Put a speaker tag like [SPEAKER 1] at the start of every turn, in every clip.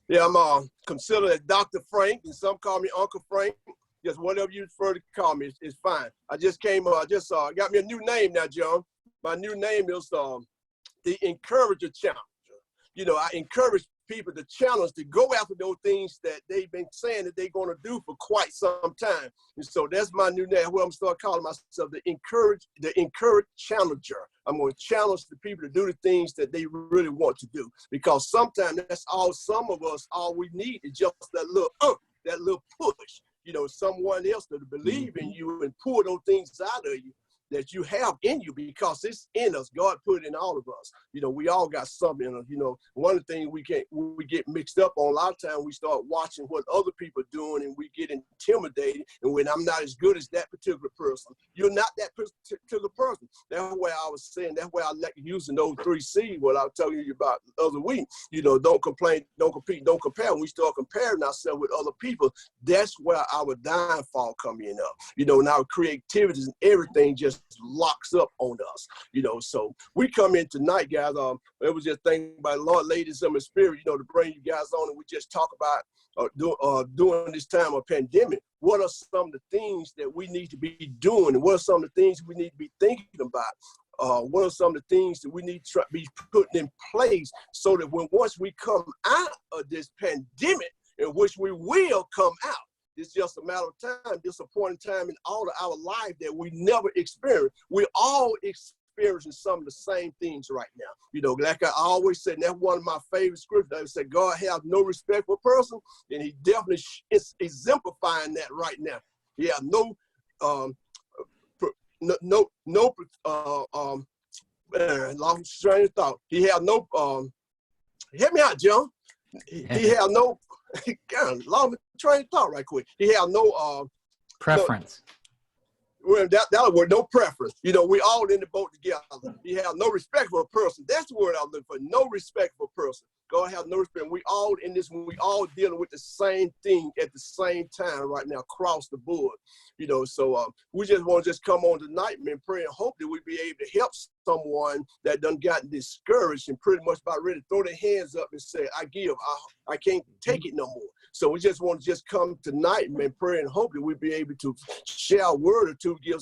[SPEAKER 1] Yeah, I'm considered as Dr. Frank, and some call me Uncle Frank. Just whatever you prefer to call me, it's fine. I just came, got me a new name now, John. My new name is the Encourager Challenger. You know, I encourage people to challenge to go after those things that they've been saying that they're going to do for quite some time. And so that's my new name. Well, I'm start calling myself the Encourage Challenger. I'm going to challenge the people to do the things that they really want to do, because sometimes that's all some of us, all we need is just that little push. You know, someone else to believe in you and pull those things out of you that you have in you, because it's in us. God put it in all of us. You know, we all got something in us. You know, one of the things we get mixed up on a lot of times, we start watching what other people are doing and we get intimidated. And when I'm not as good as that particular person, you're not that particular person. That's why I was saying, that's why I like using those 3 C's, what I was telling you about the other week. You know, don't complain, don't compete, don't compare. When we start comparing ourselves with other people, that's where our downfall come in up. You know, and our creativity and everything just locks up on us, you know. So we come in tonight, guys. It was just thinking about the Lord laid this in my spirit, you know, to bring you guys on, and we just talk about during this time of pandemic, what are some of the things that we need to be doing, and what are some of the things we need to be thinking about? What are some of the things that we need to be putting in place so that once we come out of this pandemic, in which we will come out, it's just a matter of time, just a point in time in all of our life that we never experienced. We're all experiencing some of the same things right now. You know, like I always said, and that's one of my favorite scriptures. I said, God has no respect for a person, and he definitely is exemplifying that right now. He has lost train of thought. He has no, help me out, John. He has no, God, lost train of thought right quick. He has no
[SPEAKER 2] preference.
[SPEAKER 1] Well, that word, no preference. You know, we all in the boat together. He has no respect for a person. That's the word I look for. No respect for a person. God has no respect. We all in this one. We all dealing with the same thing at the same time right now, across the board. You know, so we just want to just come on tonight, man, pray and hope that we be able to help someone that done gotten discouraged and pretty much about ready to throw their hands up and say, I give. I can't take it no more. So we just want to just come tonight, man, pray and hope that we be able to share a word or two, give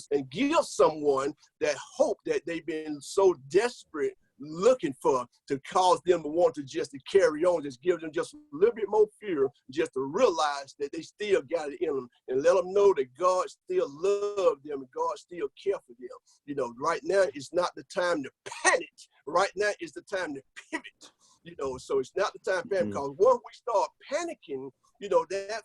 [SPEAKER 1] someone that hope that they've been so desperate looking for, to cause them to want to just to carry on, just give them just a little bit more fear, just to realize that they still got it in them, and let them know that God still loves them and God still cares for them. You know, right now it's not the time to panic. Right now is the time to pivot. You know, so it's not the time to panic, because once we start panicking, you know, that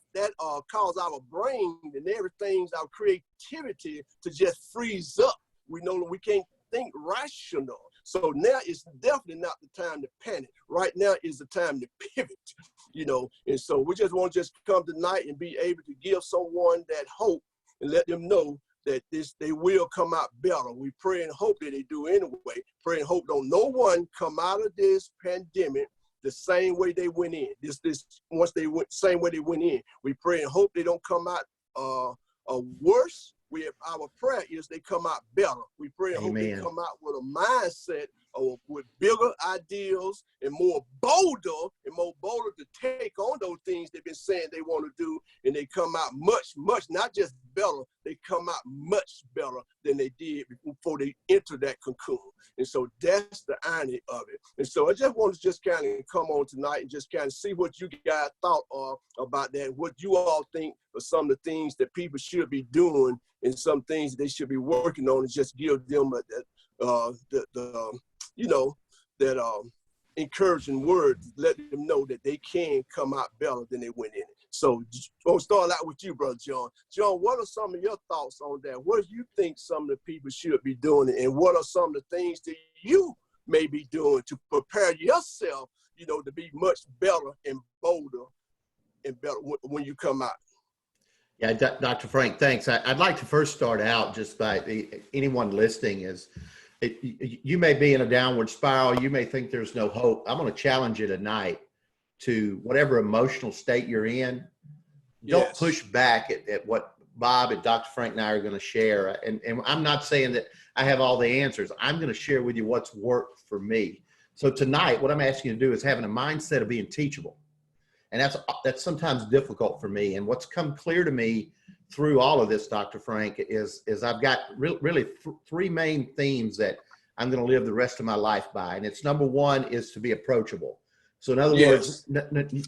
[SPEAKER 1] cause our brain and everything, our creativity to just freeze up. We know that we can't think rational. So now it's definitely not the time to panic. Right now is the time to pivot, you know. And so we just want to just come tonight and be able to give someone that hope and let them know that they will come out better. We pray and hope that they do anyway. Pray and hope don't no one come out of this pandemic the same way they went in. Once they went same way they went in. We pray and hope they don't come out worse. Our prayer is they come out better. We pray and hope they come out with a mindset with bigger ideals and more bolder to take on those things they've been saying they want to do, and they come out much, not just better, they come out much better than they did before they enter that cocoon. And so that's the irony of it. And so I just want to just kind of come on tonight and just kind of see what you guys thought about that, what you all think of some of the things that people should be doing and some things that they should be working on, and just give them encouraging word, let them know that they can come out better than they went in it. So I'll start out with you, Brother John. John, what are some of your thoughts on that? What do you think some of the people should be doing, and what are some of the things that you may be doing to prepare yourself, you know, to be much better and bolder and better when you come out?
[SPEAKER 3] Yeah, Dr. Frank, thanks. I'd like to first start out just by anyone listening you may be in a downward spiral. You may think there's no hope. I'm going to challenge you tonight to whatever emotional state you're in. Don't push back at what Bob and Dr. Frank and I are going to share. And I'm not saying that I have all the answers. I'm going to share with you what's worked for me. So tonight, what I'm asking you to do is having a mindset of being teachable. And that's sometimes difficult for me. And what's come clear to me through all of this, Dr. Frank, is I've got really three main themes that I'm going to live the rest of my life by. And it's number one is to be approachable. So in other words,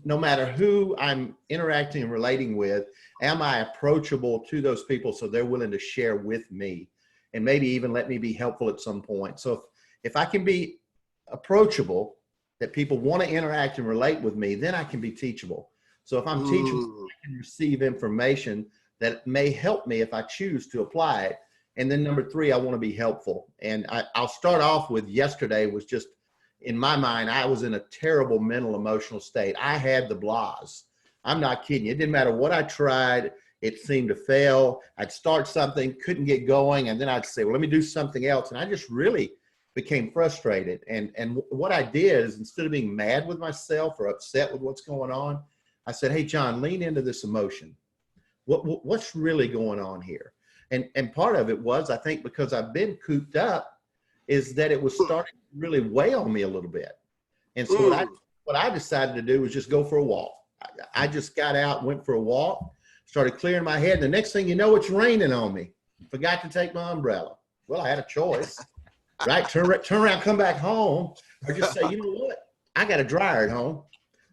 [SPEAKER 3] no matter who I'm interacting and relating with, am I approachable to those people so they're willing to share with me and maybe even let me be helpful at some point. So if I can be approachable, that people want to interact and relate with me, then I can be teachable. So if I'm teachable, I can receive information that may help me if I choose to apply it. And then number three, I want to be helpful. And I'll start off with yesterday was just, in my mind, I was in a terrible mental, emotional state. I had the blahs. I'm not kidding you. It didn't matter what I tried. It seemed to fail. I'd start something, couldn't get going. And then I'd say, well, let me do something else. And I just really became frustrated. And what I did is, instead of being mad with myself or upset with what's going on, I said, hey, John, lean into this emotion. What's really going on here? And part of it was, I think, because I've been cooped up, is that it was starting to really weigh on me a little bit. And so what I decided to do was just go for a walk. I just got out, went for a walk, started clearing my head. And the next thing you know, it's raining on me. Forgot to take my umbrella. Well, I had a choice, right? Turn around, come back home, or just say, you know what? I got a dryer at home.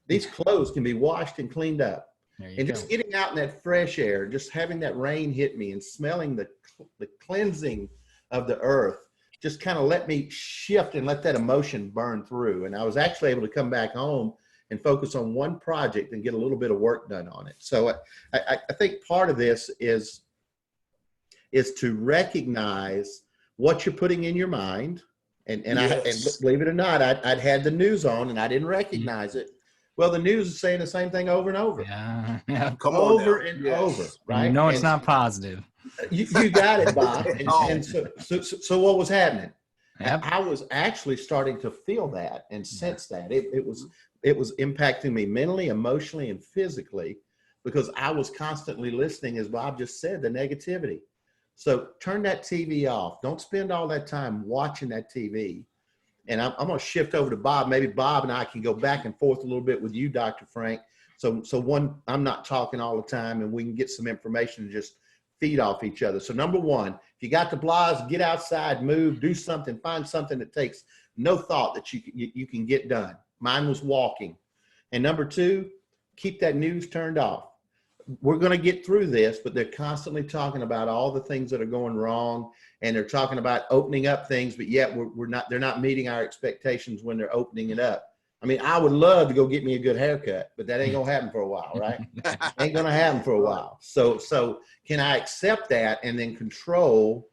[SPEAKER 3] These clothes can be washed and cleaned up. And just getting out in that fresh air, just having that rain hit me and smelling the cleansing of the earth, just kind of let me shift and let that emotion burn through. And I was actually able to come back home and focus on one project and get a little bit of work done on it. So I think part of this is to recognize what you're putting in your mind. And believe it or not, I'd had the news on and I didn't recognize it. Well, the news is saying the same thing over and over.
[SPEAKER 2] Yeah.
[SPEAKER 1] Come
[SPEAKER 3] on
[SPEAKER 1] over
[SPEAKER 3] and over, right?
[SPEAKER 2] You know it's not positive.
[SPEAKER 3] You got it, Bob. And so what was happening?
[SPEAKER 2] Yep.
[SPEAKER 3] I was actually starting to feel that and sense that. It was impacting me mentally, emotionally, and physically, because I was constantly listening, as Bob just said, the negativity. So turn that TV off. Don't spend all that time watching that TV. And I'm going to shift over to Bob. Maybe Bob and I can go back and forth a little bit with you, Dr. Frank. So one, I'm not talking all the time, and we can get some information and just feed off each other. So number one, if you got the blahs, get outside, move, do something, find something that takes no thought that you can get done. Mine was walking. And number two, keep that news turned off. We're going to get through this, but they're constantly talking about all the things that are going wrong, and they're talking about opening up things, but yet they're not meeting our expectations when they're opening it up. I mean, I would love to go get me a good haircut, but that ain't going to happen for a while, right? Ain't going to happen for a while. So can I accept that and then control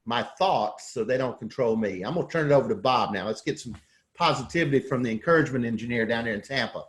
[SPEAKER 3] my thoughts so they don't control me? I'm going to turn it over to Bob now. Let's get some positivity from the encouragement engineer down there in Tampa.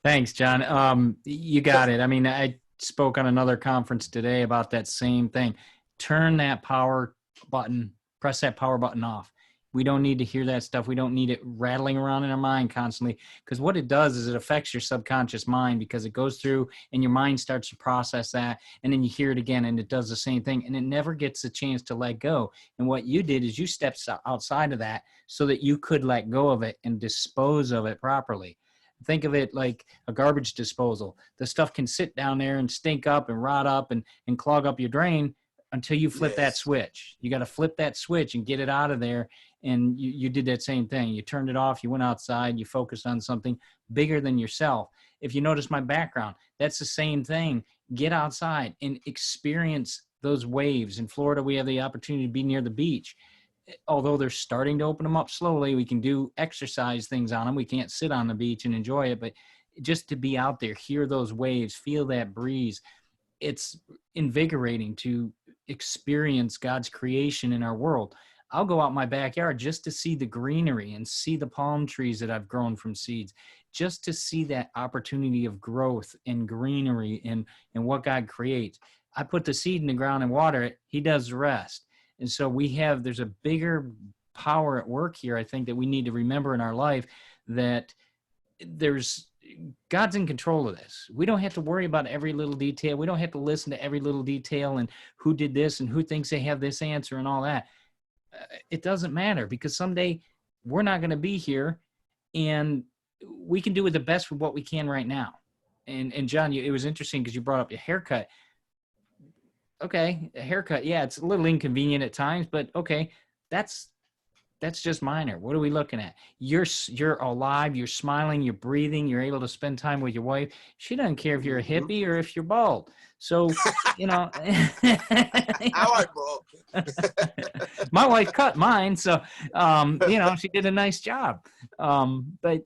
[SPEAKER 2] Thanks, John. You got it. I mean, I spoke on another conference today about that same thing. Turn that power button, press that power button off. We don't need to hear that stuff. We don't need it rattling around in our mind constantly, because what it does is it affects your subconscious mind, because it goes through and your mind starts to process that, and then you hear it again and it does the same thing, and it never gets a chance to let go. And what you did is you stepped outside of that so that you could let go of it and dispose of it properly. Think of it like a garbage disposal. The stuff can sit down there and stink up and rot up and clog up your drain until you flip that switch. You got to flip that switch and get it out of there. And you did that same thing. You turned it off. You went outside. You focused on something bigger than yourself. If you notice my background, that's the same thing. Get outside and experience those waves. In Florida, we have the opportunity to be near the beach. Although they're starting to open them up slowly, we can do exercise things on them. We can't sit on the beach and enjoy it, but just to be out there, hear those waves, feel that breeze. It's invigorating to experience God's creation in our world. I'll go out my backyard just to see the greenery and see the palm trees that I've grown from seeds, just to see that opportunity of growth and greenery and what God creates. I put the seed in the ground and water it. He does the rest. And so there's a bigger power at work here, I think, that we need to remember in our life, that God's in control of this. We don't have to worry about every little detail. We don't have to listen to every little detail and who did this and who thinks they have this answer and all that. It doesn't matter, because someday we're not going to be here, and we can do it the best with what we can right now. And John, it was interesting because you brought up your haircut. Okay, a haircut, yeah, it's a little inconvenient at times, but okay, that's just minor. What are we looking at? You're alive, you're smiling, you're breathing, you're able to spend time with your wife. She doesn't care if you're a hippie or if you're bald. So, you know,
[SPEAKER 1] All right, bro.
[SPEAKER 2] my wife cut mine, so you know, she did a nice job. But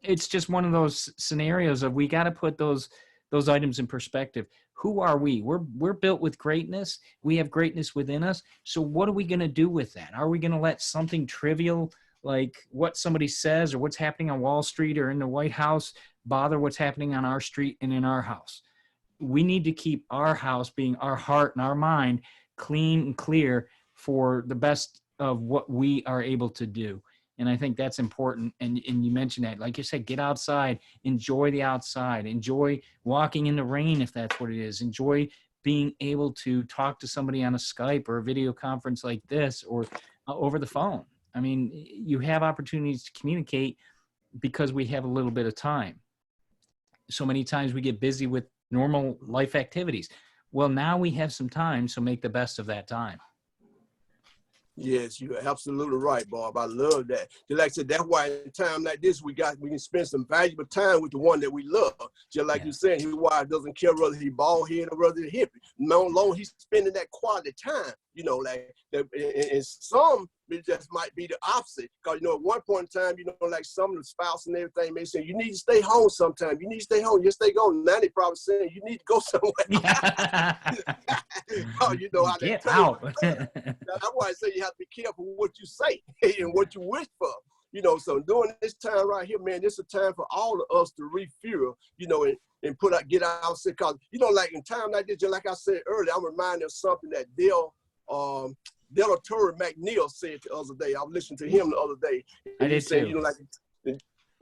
[SPEAKER 2] it's just one of those scenarios of we got to put those items in perspective. Who are we? We're built with greatness. We have greatness within us. So what are we going to do with that? Are we going to let something trivial like what somebody says or what's happening on Wall Street or in the White House bother what's happening on our street and in our house? We need to keep our house, being our heart and our mind, clean and clear for the best of what we are able to do. And I think that's important. And you mentioned that, like you said, get outside, enjoy the outside, enjoy walking in the rain if that's what it is, enjoy being able to talk to somebody on a Skype or a video conference like this or over the phone. I mean, you have opportunities to communicate because we have a little bit of time. So many times we get busy with normal life activities. Well, now we have some time, so make the best of that time.
[SPEAKER 1] Yes, you're absolutely right, Bob. I love that. Just like I said, that's why in time like this, we can spend some valuable time with the one that we love. Just like you said, his wife doesn't care whether he bald head or whether he hippie. No long he's spending that quality time, you know, like and some it just might be the opposite. Because, you know, at one point in time, you know, like some of the spouse and everything may say, you need to stay home sometime. You need to stay home. You stay home. Now they probably saying, you need to go somewhere.
[SPEAKER 2] Yeah.
[SPEAKER 1] Oh, you know how
[SPEAKER 2] Get
[SPEAKER 1] that
[SPEAKER 2] out.
[SPEAKER 1] That's why I say you have to be careful what you say and what you wish for. You know, so during this time right here, man, this is a time for all of us to refuel, you know, and get out sick. Because, you know, like in time like this, just like I said earlier, I'm reminded of something that Delatorre McNeil said the other day. I was listening to him the other day.
[SPEAKER 2] I did
[SPEAKER 1] too. You know, like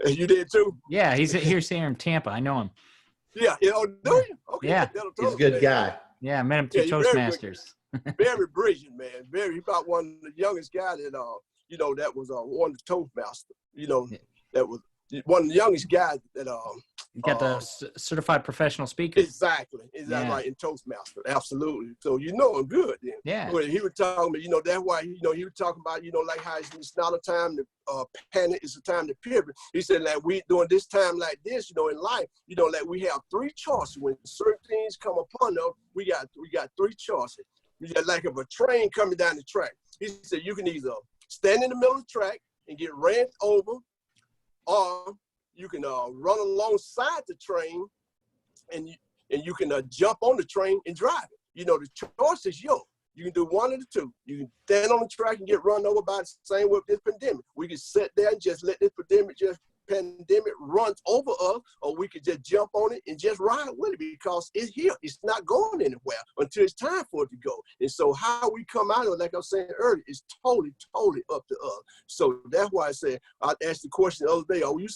[SPEAKER 1] you did too.
[SPEAKER 2] Yeah, he's here in Tampa. I know him.
[SPEAKER 1] Yeah, you know, do you? Okay,
[SPEAKER 2] yeah,
[SPEAKER 3] he's a good guy.
[SPEAKER 2] Yeah, I met him through Toastmasters.
[SPEAKER 1] Very brilliant, man. He about one of the youngest guys that you know, that was one of the Toastmasters. You know, that was one of the youngest guys that
[SPEAKER 2] you got the certified professional speaker.
[SPEAKER 1] Exactly right, in Toastmaster, absolutely. So you know him good then.
[SPEAKER 2] Yeah.
[SPEAKER 1] Well, he was talking about, you know, that's why he was talking about, you know, like how it's not a time to panic, it's a time to pivot. He said like we during this time like this, you know, in life, you know, like we have three choices. When certain things come upon us, we got three choices. We got like if a train coming down the track. He said you can either stand in the middle of the track and get ran over, or you can run alongside the train and you can jump on the train and drive it. You know, the choice is yours. You can do one of the two. You can stand on the track and get run over by the same with this pandemic. We can sit there and just let this pandemic run over us, or we could just jump on it and just ride with it because it's here. It's not going anywhere until it's time for it to go. And so how we come out of it, like I was saying earlier, is totally up to us. So that's why I said, I asked the question the other day, are you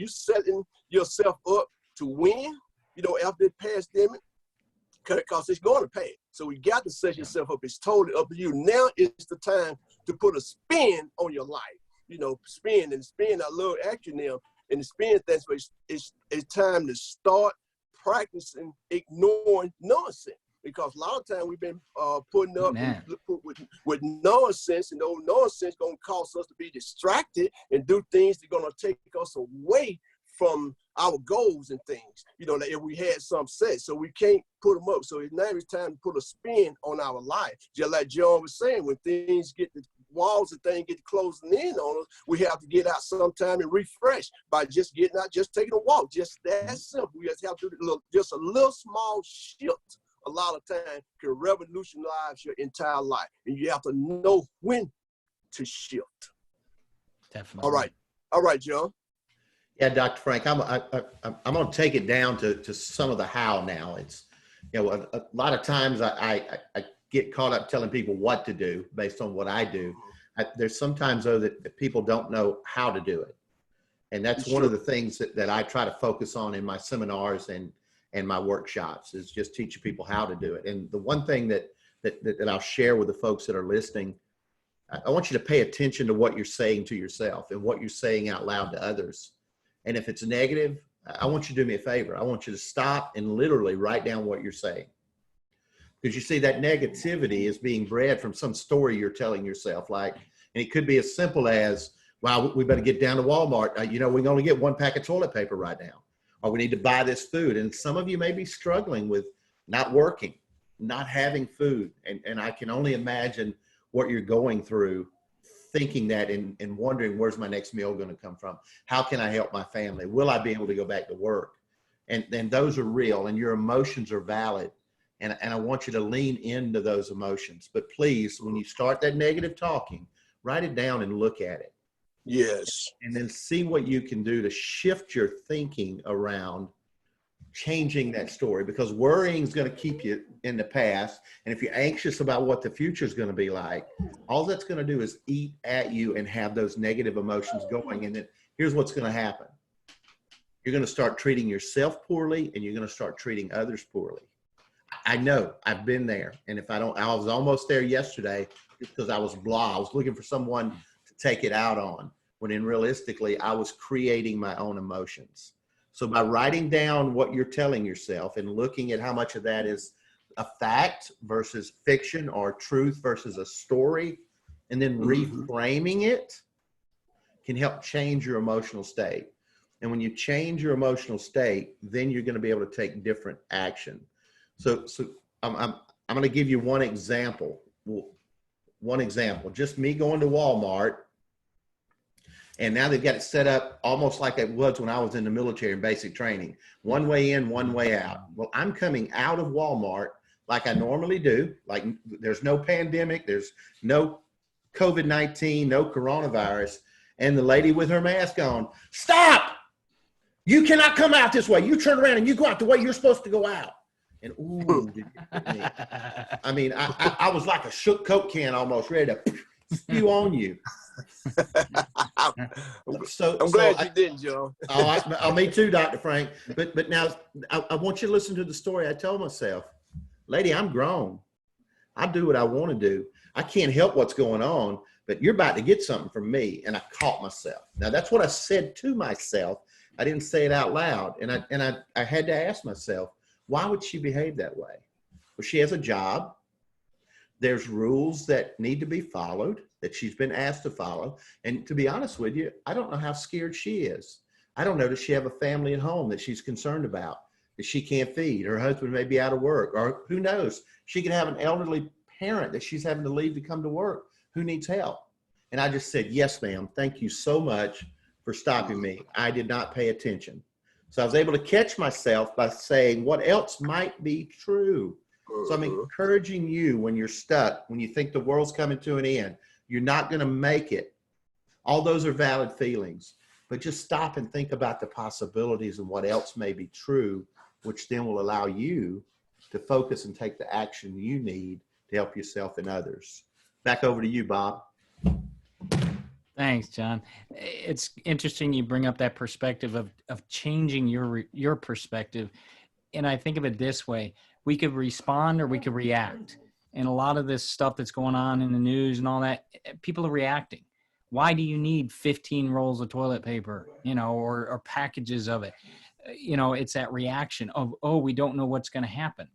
[SPEAKER 1] setting yourself up to win, you know, after the pandemic? Because it's going to pass. So you got to set yourself up. It's totally up to you. Now is the time to put a spin on your life. You know, spin, I love acronym. And the spin thing, it's time to start practicing ignoring nonsense. Because a lot of times we've been putting up with nonsense, and those nonsense going to cause us to be distracted and do things that are going to take us away from our goals and things, you know, like if we had some set, so we can't put them up. So now it's time to put a spin on our life. Just like John was saying, when things get the walls and things get closing in on us, we have to get out sometime and refresh by just getting out, just taking a walk. Just that simple. We just have to do just a little small shift. A lot of time can revolutionize your entire life, and you have to know when to shift.
[SPEAKER 2] Definitely.
[SPEAKER 1] All right, John.
[SPEAKER 3] Yeah, Dr. Frank, I'm going to take it down to some of the how now. It's, you know, a lot of times I get caught up telling people what to do based on what I do. There's sometimes, though, that people don't know how to do it. And that's one of the things that I try to focus on in my seminars and my workshops is just teaching people how to do it. And the one thing that I'll share with the folks that are listening, I want you to pay attention to what you're saying to yourself and what you're saying out loud to others. And if it's negative, I want you to do me a favor. I want you to stop and literally write down what you're saying. Because you see, that negativity is being bred from some story you're telling yourself. Like, and it could be as simple as, wow, we better get down to Walmart. You know, we can only get one pack of toilet paper right now. Or we need to buy this food. And some of you may be struggling with not working, not having food. And I can only imagine what you're going through, thinking that and wondering, where's my next meal going to come from? How can I help my family? Will I be able to go back to work? And those are real, and your emotions are valid. And I want you to lean into those emotions. But please, when you start that negative talking, write it down and look at it.
[SPEAKER 1] Yes.
[SPEAKER 3] And then see what you can do to shift your thinking around changing that story, because worrying is going to keep you in the past. And if you're anxious about what the future is going to be like, all that's going to do is eat at you and have those negative emotions going. And then here's what's going to happen. You're going to start treating yourself poorly, and you're going to start treating others poorly. I know, I've been there. And if I was almost there yesterday because I was blah. I was looking for someone to take it out on, when in realistically, I was creating my own emotions. So by writing down what you're telling yourself and looking at how much of that is a fact versus fiction, or truth versus a story, and then reframing it, can help change your emotional state. And when you change your emotional state, then you're going to be able to take different action. So I'm going to give you one example. Just me going to Walmart, and now they've got it set up almost like it was when I was in the military in basic training. One way in, one way out. Well, I'm coming out of Walmart like I normally do. Like, there's no pandemic, there's no COVID-19, no coronavirus. And the lady with her mask on, stop! You cannot come out this way. You turn around and you go out the way you're supposed to go out. And ooh, did you hit me? I mean, I was like a shook Coke can almost ready to spew on you.
[SPEAKER 1] I'm glad you didn't, Joe.
[SPEAKER 3] Me too, Dr. Frank. But now I want you to listen to the story I told myself. Lady, I'm grown. I do what I want to do. I can't help what's going on, but you're about to get something from me. And I caught myself. Now, that's what I said to myself. I didn't say it out loud. And I had to ask myself, why would she behave that way? Well, she has a job. There's rules that need to be followed, that she's been asked to follow. And to be honest with you, I don't know how scared she is. I don't know, does she have a family at home that she's concerned about, that she can't feed? Her husband may be out of work, or who knows? She could have an elderly parent that she's having to leave to come to work who needs help. And I just said, yes, ma'am. Thank you so much for stopping me. I did not pay attention. So I was able to catch myself by saying what else might be true. So I'm encouraging you, when you're stuck, when you think the world's coming to an end, you're not going to make it. All those are valid feelings, but just stop and think about the possibilities and what else may be true, which then will allow you to focus and take the action you need to help yourself and others. Back over to you, Bob.
[SPEAKER 2] Thanks, John. It's interesting you bring up that perspective of changing your perspective. And I think of it this way. We could respond or we could react. And a lot of this stuff that's going on in the news and all that, people are reacting. Why do you need 15 rolls of toilet paper, or packages of it? It's that reaction of, oh, we don't know what's going to happen.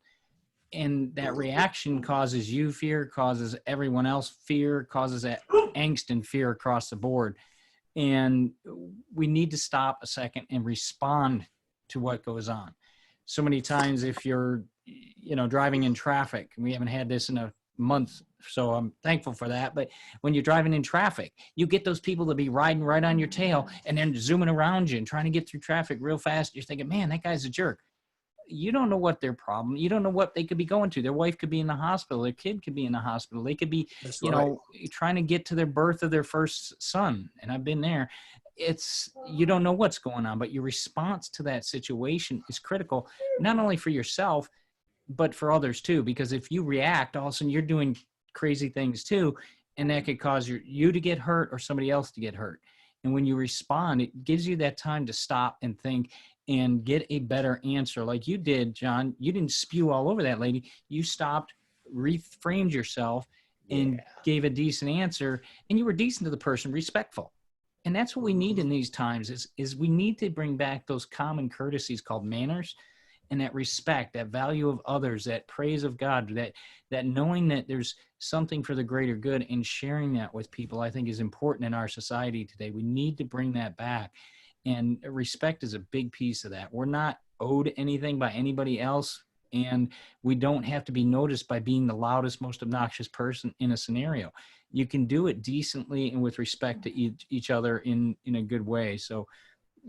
[SPEAKER 2] And that reaction causes you fear, causes everyone else fear, causes that angst and fear across the board. And we need to stop a second and respond to what goes on. So many times if you're, driving in traffic, we haven't had this in a month, so I'm thankful for that. But when you're driving in traffic, you get those people to be riding right on your tail and then zooming around you and trying to get through traffic real fast. You're thinking, man, that guy's a jerk. You don't know what their problem, you don't know what they could be going to. Their wife could be in the hospital. Their kid could be in the hospital. They could be, trying to get to their birth of their first son. And I've been there. You don't know what's going on, but your response to that situation is critical, not only for yourself, but for others too. Because if you react, all of a sudden you're doing crazy things too. And that could cause you to get hurt or somebody else to get hurt. And when you respond, it gives you that time to stop and think and get a better answer. Like you did, John. You didn't spew all over that lady. You stopped, reframed yourself, and gave a decent answer. And you were decent to the person, respectful. And that's what we need in these times is we need to bring back those common courtesies called manners, and that respect, that value of others, that praise of God, that knowing that there's something for the greater good and sharing that with people, I think is important in our society today. We need to bring that back. And respect is a big piece of that. We're not owed anything by anybody else. And we don't have to be noticed by being the loudest, most obnoxious person in a scenario. You can do it decently and with respect to each other in a good way. So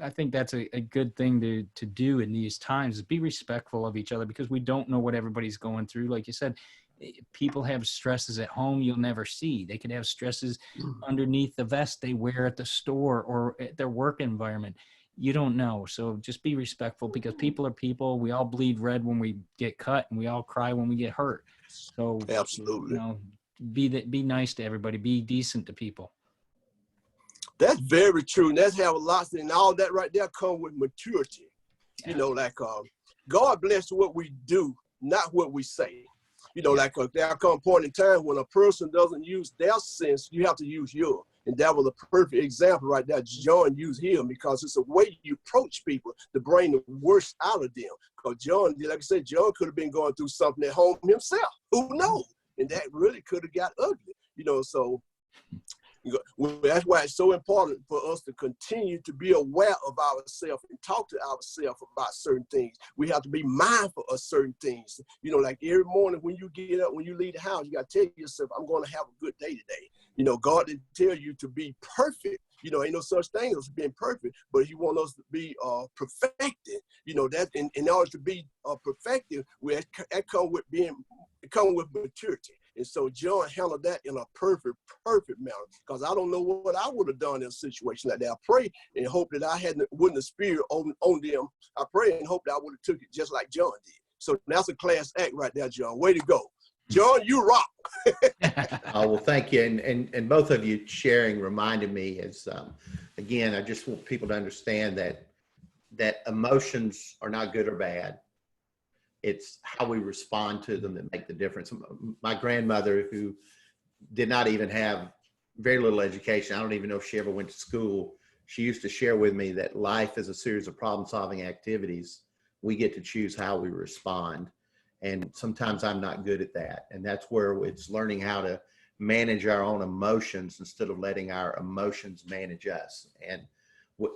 [SPEAKER 2] I think that's a good thing to do in these times, is be respectful of each other, because we don't know what everybody's going through. Like you said, people have stresses at home you'll never see. They could have stresses underneath the vest they wear at the store or at their work environment. You don't know. So just be respectful, because people are people. We all bleed red when we get cut, and we all cry when we get hurt. So
[SPEAKER 1] Absolutely.
[SPEAKER 2] Be nice to everybody. Be decent to people.
[SPEAKER 1] That's very true. And that's how a lot, and all that right there come with maturity.
[SPEAKER 2] Yeah.
[SPEAKER 1] God bless what we do, not what we say. There come a point in time when a person doesn't use their sense, you have to use yours. And that was a perfect example right there. John used him, because it's a way you approach people to bring the worst out of them. Because John, like I said, John could have been going through something at home himself. Who knows? And that really could have got ugly. So that's why it's so important for us to continue to be aware of ourselves and talk to ourselves about certain things. We have to be mindful of certain things. Like every morning when you get up, when you leave the house, you got to tell yourself, I'm going to have a good day today. God didn't tell you to be perfect. Ain't no such thing as being perfect, but he wants us to be perfected. That in order to be perfected, that come with maturity. And so John handled that in a perfect manner, because I don't know what I would have done in a situation like that. I pray and hope that I wouldn't have spirit on them. I pray and hope that I would have took it just like John did. So that's a class act right there, John. Way to go. John, you rock.
[SPEAKER 3] Well, thank you. And both of you sharing reminded me again, I just want people to understand that emotions are not good or bad. It's how we respond to them that make the difference. My grandmother, who did not even have very little education, I don't even know if she ever went to school, she used to share with me that life is a series of problem-solving activities. We get to choose how we respond. And sometimes I'm not good at that. And that's where it's learning how to manage our own emotions instead of letting our emotions manage us. And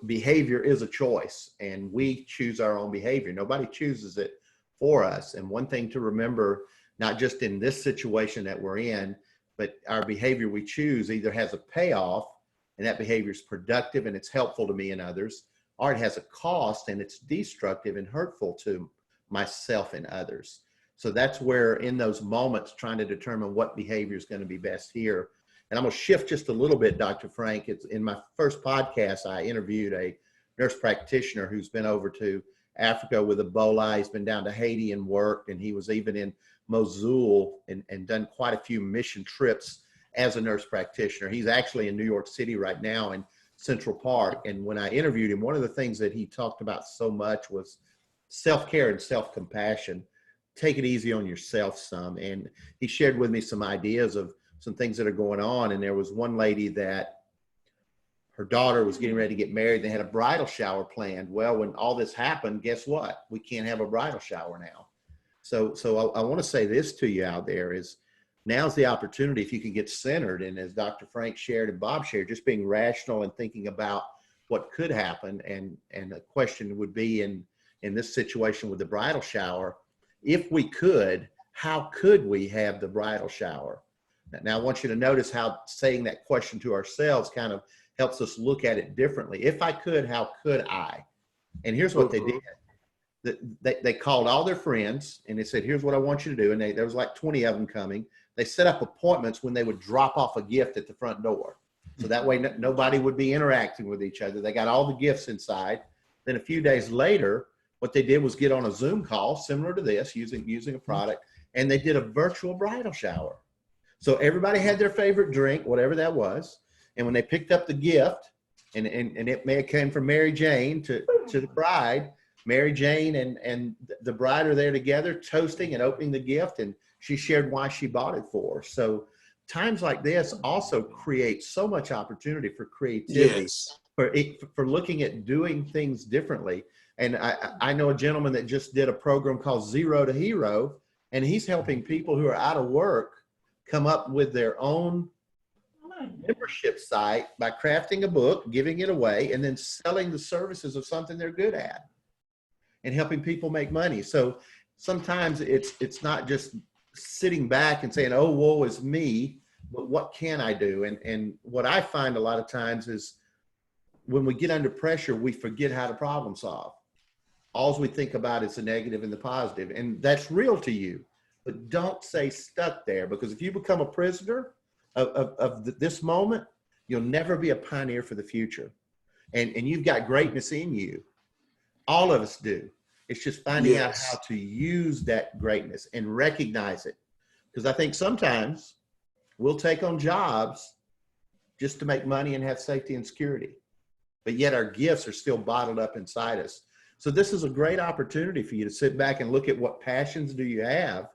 [SPEAKER 3] behavior is a choice, and we choose our own behavior. Nobody chooses it for us. And one thing to remember, not just in this situation that we're in, but our behavior we choose either has a payoff, and that behavior is productive and it's helpful to me and others, or it has a cost and it's destructive and hurtful to myself and others. So that's where, in those moments, trying to determine what behavior is going to be best here. And I'm going to shift just a little bit, Dr. Frank. It's in my first podcast, I interviewed a nurse practitioner who's been over to Africa with Ebola. He's been down to Haiti and worked, and he was even in Mosul and done quite a few mission trips as a nurse practitioner. He's actually in New York City right now in Central Park. And when I interviewed him, one of the things that he talked about so much was self-care and self-compassion. Take it easy on yourself some. And he shared with me some ideas of some things that are going on. And there was one lady that her daughter was getting ready to get married. They had a bridal shower planned. Well, when all this happened, guess what? We can't have a bridal shower now. So I want to say this to you out there is, now's the opportunity, if you can get centered. And as Dr. Frank shared and Bob shared, just being rational and thinking about what could happen. And the question would be in this situation with the bridal shower, if we could, how could we have the bridal shower? Now, I want you to notice how saying that question to ourselves kind of helps us look at it differently. If I could, how could I? And here's what they did. They called all their friends and they said, here's what I want you to do. And there was like 20 of them coming. They set up appointments when they would drop off a gift at the front door. So that way nobody would be interacting with each other. They got all the gifts inside. Then a few days later, what they did was get on a Zoom call similar to this, using a product, and they did a virtual bridal shower. So everybody had their favorite drink, whatever that was. And when they picked up the gift, and it may have come from Mary Jane to the bride, Mary Jane and the bride are there together toasting and opening the gift, and she shared why she bought it for. So times like this also create so much opportunity for creativity,
[SPEAKER 1] Yes.
[SPEAKER 3] for looking at doing things differently. And I know a gentleman that just did a program called Zero to Hero, and he's helping people who are out of work come up with their own membership site by crafting a book, giving it away, and then selling the services of something they're good at and helping people make money. So sometimes it's not just sitting back and saying, oh, woe is me, but what can I do? And what I find a lot of times is when we get under pressure, we forget how to problem solve. All we think about is the negative and the positive, and that's real to you. But don't stay stuck there, because if you become a prisoner of this moment, you'll never be a pioneer for the future. And you've got greatness in you. All of us do. It's just finding out how to use that greatness and recognize it. Because I think sometimes we'll take on jobs just to make money and have safety and security, but yet our gifts are still bottled up inside us. So this is a great opportunity for you to sit back and look at what passions do you have.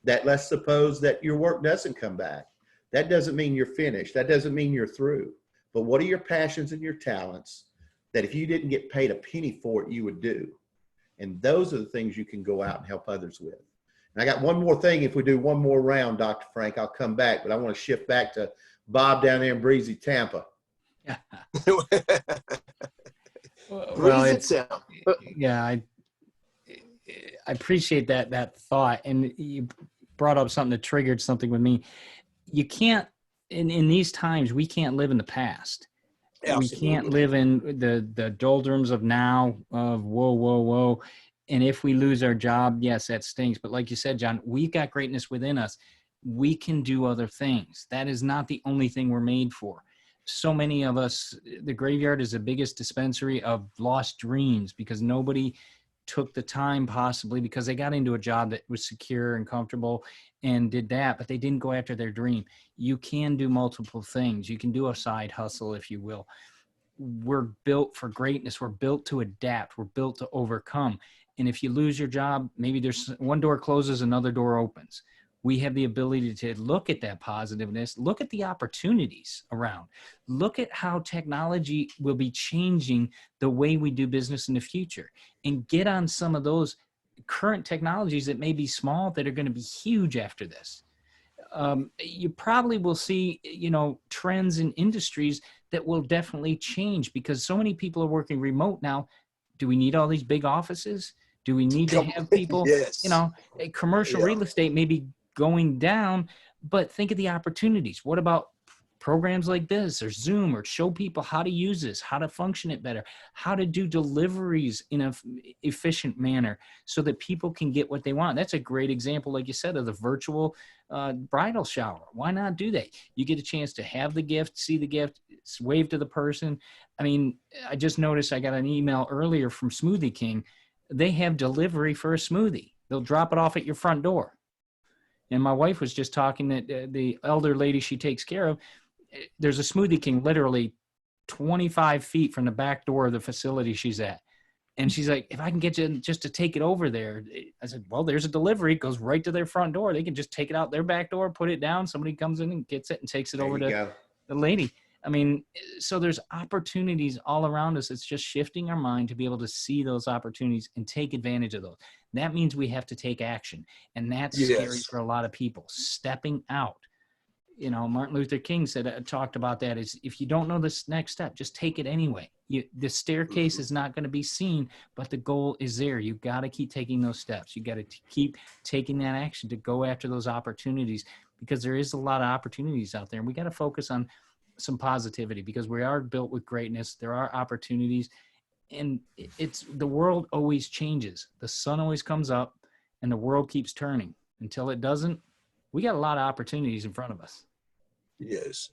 [SPEAKER 3] That, let's suppose that your work doesn't come back. That doesn't mean you're finished. That doesn't mean you're through. But what are your passions and your talents that if you didn't get paid a penny for it, you would do? And those are the things you can go out and help others with. And I got one more thing. If we do one more round, Dr. Frank, I'll come back, but I want to shift back to Bob down there in breezy Tampa.
[SPEAKER 2] Well, it's, yeah, I appreciate that thought. And you brought up something that triggered something with me. You can't, in these times, we can't live in the past. Absolutely. We can't live in the doldrums of now, of whoa. And if we lose our job, yes, that stinks. But like you said, John, we've got greatness within us. We can do other things. That is not the only thing we're made for. So many of us, the graveyard is the biggest dispensary of lost dreams, because nobody took the time, possibly because they got into a job that was secure and comfortable and did that, but they didn't go after their dream. You can do multiple things. You can do a side hustle, if you will. We're built for greatness. We're built to adapt. We're built to overcome. And if you lose your job, maybe there's one door closes, another door opens. We have the ability to look at that positiveness, look at the opportunities around, look at how technology will be changing the way we do business in the future, and get on some of those current technologies that may be small that are going to be huge after this. You probably will see, trends in industries that will definitely change, because so many people are working remote now. Do we need all these big offices? Do we need to have people, commercial real estate may be going down, but think of the opportunities. What about programs like this or Zoom, or show people how to use this, how to function it better, how to do deliveries in an efficient manner so that people can get what they want? That's a great example, like you said, of the virtual bridal shower. Why not do that? You get a chance to have the gift, see the gift, wave to the person. I mean, I just noticed I got an email earlier from Smoothie King. They have delivery for a smoothie. They'll drop it off at your front door. And my wife was just talking that the elder lady she takes care of, there's a Smoothie King literally 25 feet from the back door of the facility she's at. And she's like, if I can get you just to take it over there. I said, well, there's a delivery. It goes right to their front door. They can just take it out their back door, put it down. Somebody comes in and gets it and takes it over to the lady. I mean, so there's opportunities all around us. It's just shifting our mind to be able to see those opportunities and take advantage of those. That means we have to take action. And that's scary for a lot of people, stepping out. Martin Luther King talked about that, is if you don't know this next step, just take it anyway. The staircase is not going to be seen, but the goal is there. You've got to keep taking those steps. You got to keep taking that action to go after those opportunities, because there is a lot of opportunities out there, and we got to focus on some positivity, because we are built with greatness. There are opportunities, and the world always changes. The sun always comes up and the world keeps turning. Until it doesn't, we got a lot of opportunities in front of us.
[SPEAKER 1] Yes.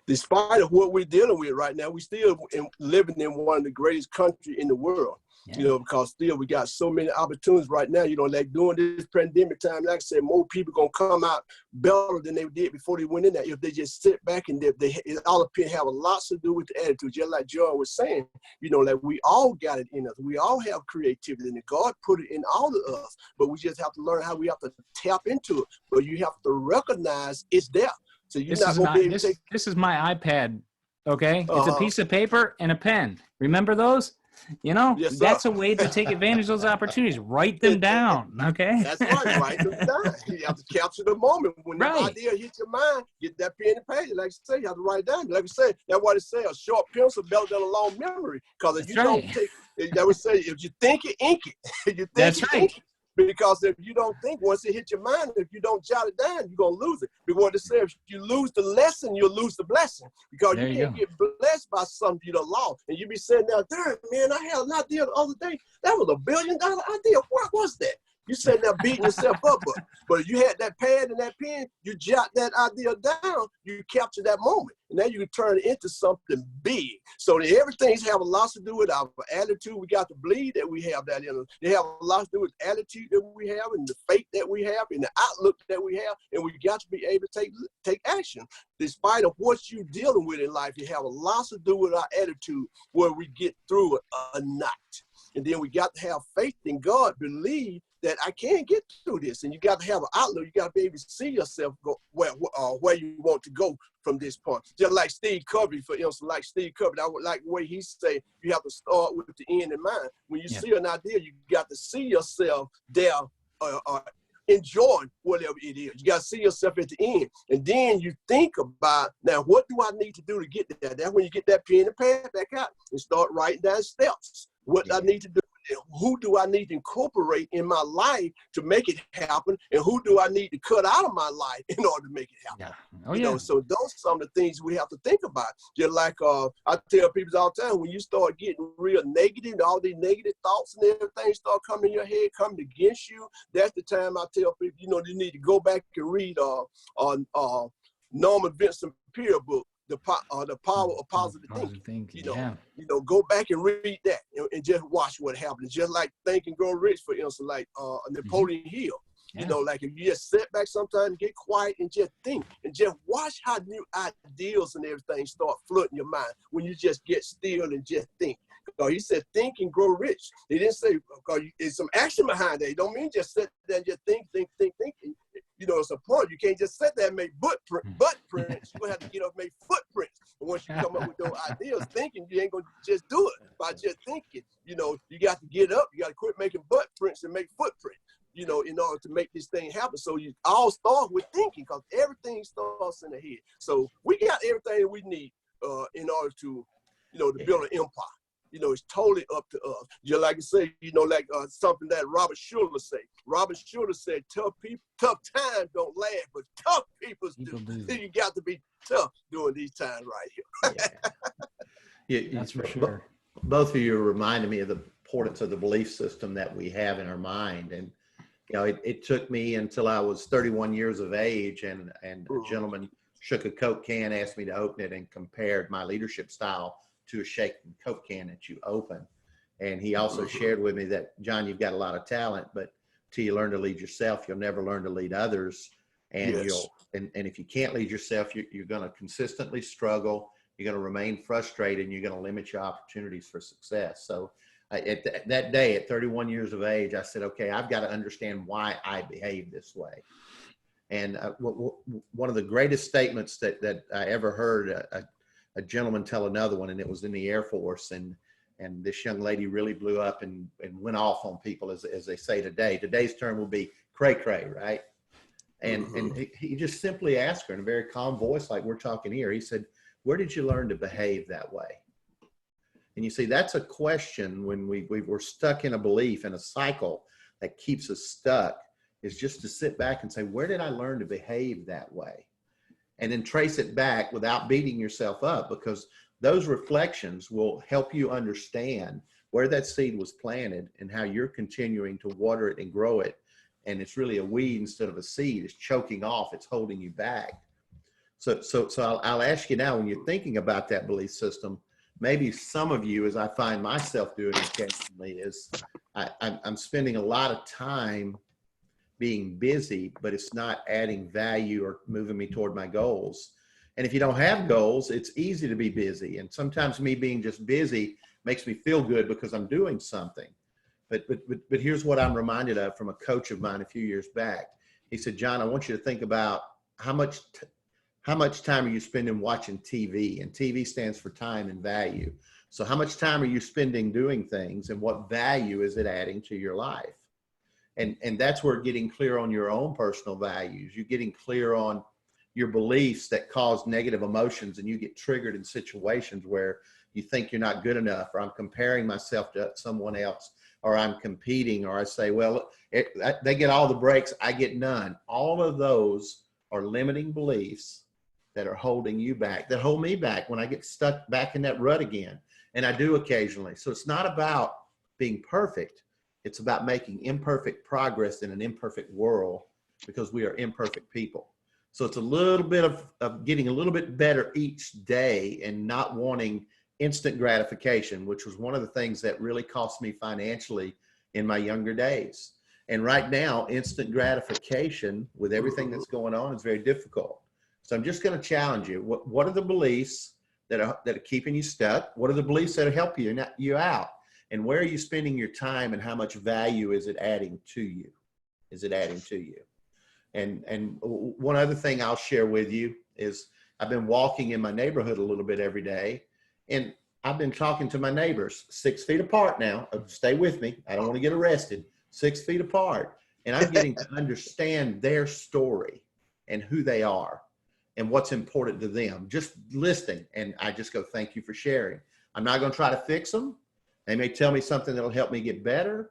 [SPEAKER 1] Despite of what we're dealing with right now, we still living in one of the greatest countries in the world. Yeah. Because still we got so many opportunities right now. Like during this pandemic time, like I said, more people gonna come out better than they did before they went in there if they just sit back, and it all have a lot to do with the attitude. Just like John was saying, like we all got it in us. We all have creativity, and God put it in all of us. But we just have to learn how we have to tap into it. But you have to recognize it's there. So you're not going to be able to take.
[SPEAKER 2] This is my iPad. Okay. It's a
[SPEAKER 1] Uh-huh.
[SPEAKER 2] piece of paper and a pen. Remember those? You know,
[SPEAKER 1] Yes, sir.
[SPEAKER 2] that's a way to take advantage of those opportunities. Write them down. Okay.
[SPEAKER 1] That's right. Write them down. You have to capture the moment. When the idea hits your mind, get that pen and paper. Like I say, you have to write it down. Like I say, that's why they say a short pencil better than a long memory. Because if you don't take, they would say, if you think it, ink it. You think
[SPEAKER 2] that's
[SPEAKER 1] it,
[SPEAKER 2] right.
[SPEAKER 1] ink it. Because if you don't think, once it hits your mind, if you don't jot it down, you're going to lose it. Because they say, if you lose the lesson, you'll lose the blessing. Because you can't get blessed by something you done lost. And you be sitting there, man, I had an idea the other day. That was $1 billion idea. What was that? You sitting there beating yourself up. But if you had that pad and that pen, you jot that idea down, you capture that moment. And now you can turn it into something big. So everything's have a lot to do with our attitude. We got to believe that we have that in us. They have a lot to do with the attitude that we have and the faith that we have and the outlook that we have. And we got to be able to take action. Despite of what you're dealing with in life, you have a lot to do with our attitude, where we get through it or not. And then we got to have faith in God, believe that I can get through this. And you got to have an outlook. You got to be able to see yourself go where you want to go from this point. Just like Steve Covey, for instance, I would like the way he say, you have to start with the end in mind. When you see an idea, you got to see yourself there, enjoying whatever it is. You got to see yourself at the end. And then you think about, now, what do I need to do to get there? That's when you get that pen and pad back out and start writing down steps. What I need to do. Who do I need to incorporate in my life to make it happen? And who do I need to cut out of my life in order to make it happen? You know, so those are some of the things we have to think about. Just like I tell people all the time, when you start getting real negative, all these negative thoughts and everything start coming in your head, coming against you, that's the time I tell people, you know, you need to go back and read Norman Vincent Peale book, the power of positive thinking. You know, go back and read that and just watch what happens. Just like Think and Grow Rich, for instance, like Napoleon Hill. You know, like if you just sit back sometimes, get quiet and just think and just watch how new ideas and everything start flooding your mind when you just get still and just think. He said, think and grow rich. He didn't say, because there's some action behind that. It don't mean just sit there and just think. You know, it's a point. You can't just sit there and make butt prints. You're going to have to get up and make footprints. And once you come up with those ideas, thinking, you ain't going to just do it by just thinking. You know, you got to get up. You got to quit making butt prints and make footprints, you know, in order to make this thing happen. So you all start with thinking, because everything starts in the head. So we got everything we need in order to, you know, to build an empire. You know, it's totally up to us. Just like I say, you know, like something that Robert Schuller said. Robert Schuller said, tough times don't last, but tough people do. You got to be tough during these times right
[SPEAKER 3] here.
[SPEAKER 2] That's for sure.
[SPEAKER 3] Both of you reminded me of the importance of the belief system that we have in our mind. And, you know, it took me until I was 31 years of age, and a gentleman shook a Coke can, asked me to open it, and compared my leadership style to a shaken Coke can that you open. And he also shared with me that, John, you've got a lot of talent, but till you learn to lead yourself, you'll never learn to lead others. And and if you can't lead yourself, you're going to consistently struggle. You're going to remain frustrated, and you're going to limit your opportunities for success. So at that day, at 31 years of age, I said, okay, I've got to understand why I behave this way. And one of the greatest statements that I ever heard a gentleman tell another one, and it was in the Air Force, and this young lady really blew up and went off on people, as they say today. Today's term will be cray-cray, right? And he just simply asked her in a very calm voice, like we're talking here. He said, where did you learn to behave that way? And you see, that's a question when we're stuck in a belief, in a cycle that keeps us stuck, is just to sit back and say, where did I learn to behave that way? And then trace it back without beating yourself up, because those reflections will help you understand where that seed was planted and how you're continuing to water it and grow it. And it's really a weed instead of a seed. It's choking off. It's holding you back. So I'll ask you now, when you're thinking about that belief system, maybe some of you, as I find myself doing occasionally, is I'm spending a lot of time being busy, but it's not adding value or moving me toward my goals. And if you don't have goals, it's easy to be busy. And sometimes me being just busy makes me feel good because I'm doing something. But here's what I'm reminded of from a coach of mine a few years back. He said, John, I want you to think about how much how much time are you spending watching TV? And TV stands for time and value. So how much time are you spending doing things, and what value is it adding to your life? And that's where getting clear on your own personal values, you're getting clear on your beliefs that cause negative emotions, and you get triggered in situations where you think you're not good enough, or I'm comparing myself to someone else, or I'm competing, or I say, well, they get all the breaks, I get none. All of those are limiting beliefs that are holding you back, that hold me back when I get stuck back in that rut again. And I do occasionally. So it's not about being perfect. It's about making imperfect progress in an imperfect world, because we are imperfect people. So it's a little bit of getting a little bit better each day, and not wanting instant gratification, which was one of the things that really cost me financially in my younger days. And right now, instant gratification with everything that's going on is very difficult. So I'm just going to challenge you. What are the beliefs that are keeping you stuck? What are the beliefs that are helping you out? And where are you spending your time, and how much value is it adding to you? Is it adding to you? And one other thing I'll share with you is I've been walking in my neighborhood a little bit every day, and I've been talking to my neighbors 6 feet apart now. Stay with me. I don't want to get arrested. 6 feet apart. And I'm getting to understand their story and who they are and what's important to them. Just listening. And I just go, thank you for sharing. I'm not going to try to fix them. They may tell me something that'll help me get better.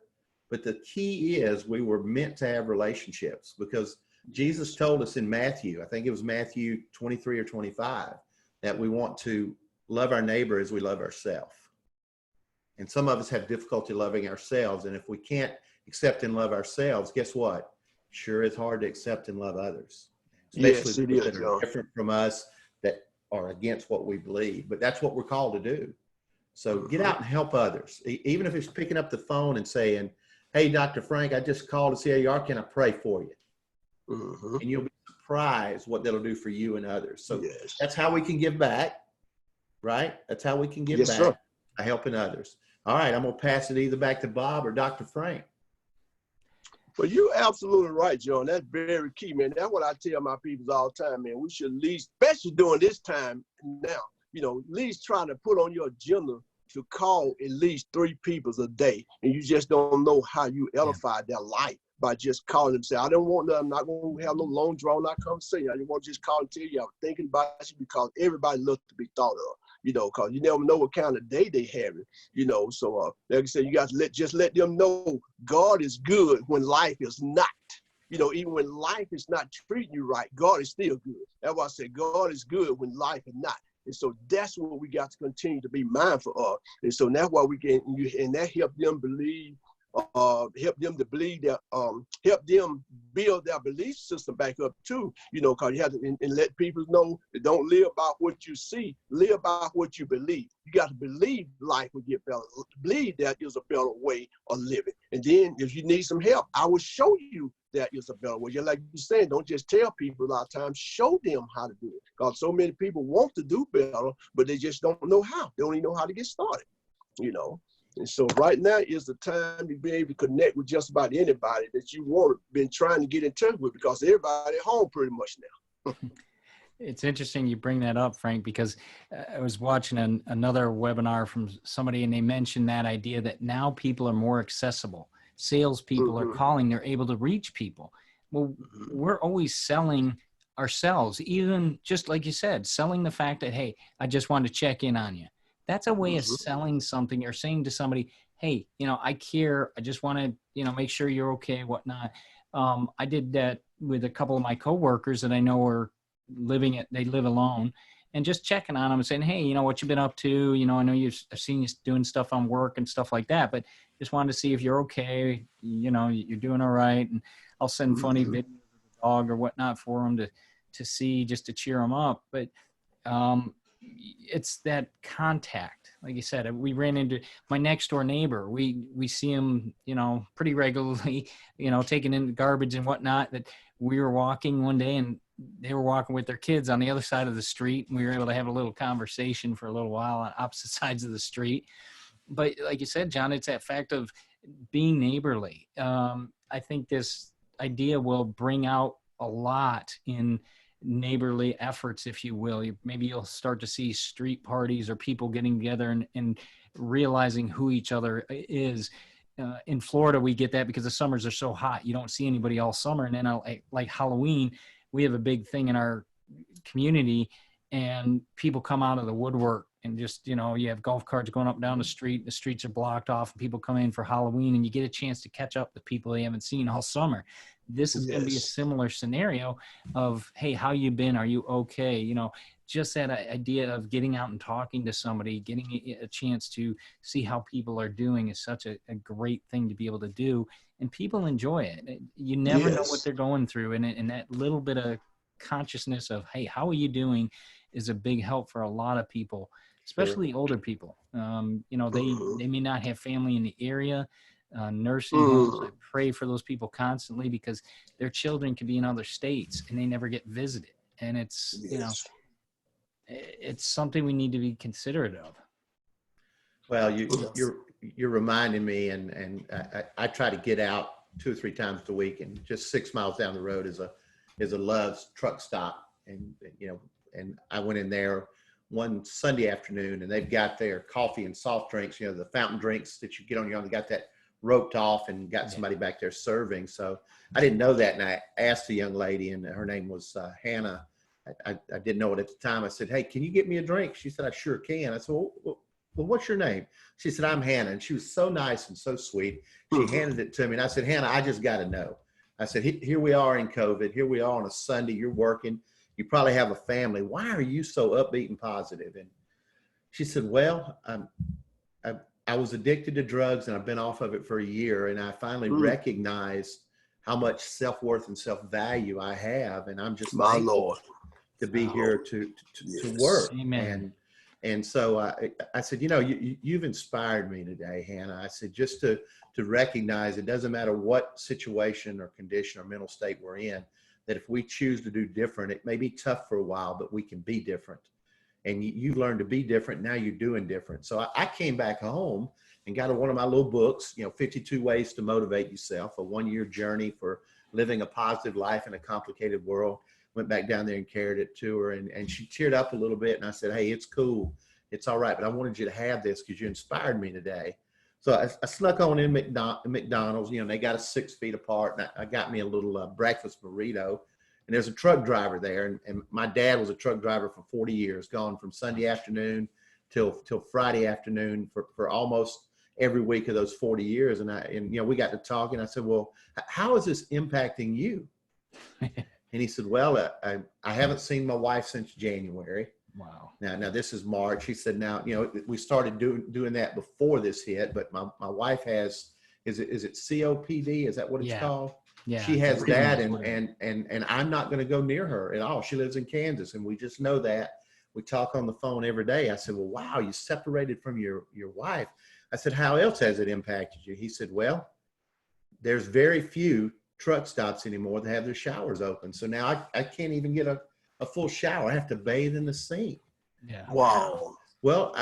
[SPEAKER 3] But the key is we were meant to have relationships, because Jesus told us in Matthew, I think it was Matthew 23 or 25, that we want to love our neighbor as we love ourselves. And some of us have difficulty loving ourselves. And if we can't accept and love ourselves, guess what? Sure, it's hard to accept and love others. Especially those that are different from us, that are against what we believe. But that's what we're called to do. So get out and help others. Even if it's picking up the phone and saying, hey, Dr. Frank, I just called to see how you are. Can I pray for you? And you'll be surprised what that'll do for you and others. So that's how we can give back, right? That's how we can give back by helping others. All right, I'm going to pass it either back to Bob or Dr. Frank.
[SPEAKER 1] Well, you're absolutely right, John. That's very key, man. That's what I tell my people all the time, man. We should at least, especially during this time now, at least try to put on your agenda to call at least 3 people a day. And you just don't know how you edify their life by just calling them. Say, I don't want nothing. I'm not going to have no long drawn out conversation. I just want to just call and tell you I'm thinking about you, because everybody loves to be thought of, because you never know what kind of day they having, So like I said, you got to just let them know God is good when life is not. Even when life is not treating you right, God is still good. That's why I say God is good when life is not. And so that's what we got to continue to be mindful of. And so that's why we can, and that help them believe, help them to believe that, help them build their belief system back up too, because you have to, and let people know that don't live by what you see, live by what you believe. You got to believe life will get better, believe that is a better way of living. And then if you need some help, I will show you that is a better way. Just like you're saying, don't just tell people a lot of times, show them how to do it. Because so many people want to do better, but they just don't know how. They don't even know how to get started, And so right now is the time to be able to connect with just about anybody that you want, been trying to get in touch with, because everybody at home pretty much now.
[SPEAKER 2] It's interesting you bring that up, Frank, because I was watching another webinar from somebody, and they mentioned that idea that now people are more accessible. Salespeople are calling, they're able to reach people. Well, we're always selling ourselves, even just like you said, selling the fact that, hey, I just wanted to check in on you. That's a way of selling something. You're saying to somebody, hey, I care. I just want to, make sure you're okay, whatnot. I did that with a couple of my coworkers that I know are they live alone, and just checking on them and saying, hey, what you've been up to? I know I've seen you doing stuff on work and stuff like that, but just wanted to see if you're okay. You're doing all right. And I'll send funny videos of the dog or whatnot for them to see, just to cheer them up. But it's that contact. Like you said, we ran into my next door neighbor. We see him, pretty regularly, taking in the garbage and whatnot. That we were walking one day, and they were walking with their kids on the other side of the street, and we were able to have a little conversation for a little while on opposite sides of the street. But like you said, John, it's that fact of being neighborly. I think this idea will bring out a lot in neighborly efforts, if you will. Maybe you'll start to see street parties or people getting together and realizing who each other is. In Florida, we get that because the summers are so hot. You don't see anybody all summer. And then like Halloween, we have a big thing in our community, and people come out of the woodwork and just, you know, you have golf carts going up and down the street. The streets are blocked off and people come in for Halloween, and you get a chance to catch up with people they haven't seen all summer. This is going to be a similar scenario of, hey, how you been? Are you okay? You know, just that idea of getting out and talking to somebody, getting a chance to see how people are doing is such a great thing to be able to do. And people enjoy it. You never know what they're going through. And that little bit of consciousness of, hey, how are you doing, is a big help for a lot of people, especially older people. You know, they may not have family in the area. Nursing homes, I pray for those people constantly because their children could be in other states and they never get visited. And it's, you know, it's something we need to be considerate of. Well,
[SPEAKER 3] you're reminding me, and I try to get out 2 or 3 times a week, and just 6 miles down the road is a Love's truck stop. And, you know, and I went in there one Sunday afternoon, and they've got their coffee and soft drinks, you know, the fountain drinks that you get on your own. They got that roped off and got somebody back there serving. So I didn't know that. And I asked the young lady, and her name was Hannah. I didn't know it at the time. I said, hey, can you get me a drink? She said, I sure can. I said, well, what's your name? She said, I'm Hannah. And she was so nice and so sweet. She handed it to me. And I said, Hannah, I just got to know. I said, here we are in COVID. Here we are on a Sunday. You're working. You probably have a family. Why are you so upbeat and positive? And she said, well, I was addicted to drugs, and I've been off of it for a year. And I finally recognized how much self-worth and self-value I have. And I'm just thankful to be here to work.
[SPEAKER 2] Amen.
[SPEAKER 3] And so I said, you know, you've inspired me today, Hannah. I said, just to recognize it doesn't matter what situation or condition or mental state we're in, that if we choose to do different, it may be tough for a while, but we can be different. And you've learned to be different. Now you're doing different. So I came back home and got one of my little books, you know, 52 Ways to Motivate Yourself, a 1-year journey for living a positive life in a complicated world. Went back down there and carried it to her, and she teared up a little bit. And I said, hey, it's cool. It's all right. But I wanted you to have this because you inspired me today. So I snuck on in McDonald's, you know, they got us 6 feet apart, and I got me a little breakfast burrito. And there's a truck driver there. And my dad was a truck driver for 40 years, gone from Sunday afternoon till Friday afternoon for almost every week of those 40 years. And you know, we got to talking. I said, well, how is this impacting you? And he said, well, I haven't seen my wife since January.
[SPEAKER 2] Wow.
[SPEAKER 3] Now this is March. He said, now, you know, we started doing that before this hit, but my wife has, is it COPD? Is that what it's called?
[SPEAKER 2] Yeah.
[SPEAKER 3] She has that, and I'm not going to go near her at all. She lives in Kansas, and we just know that. We talk on the phone every day. I said, well, wow, you separated from your wife. I said, how else has it impacted you? He said, well, there's very few truck stops anymore that have their showers open. So now I can't even get a full shower. I have to bathe in the sink.
[SPEAKER 2] Yeah.
[SPEAKER 1] Wow.
[SPEAKER 3] Well,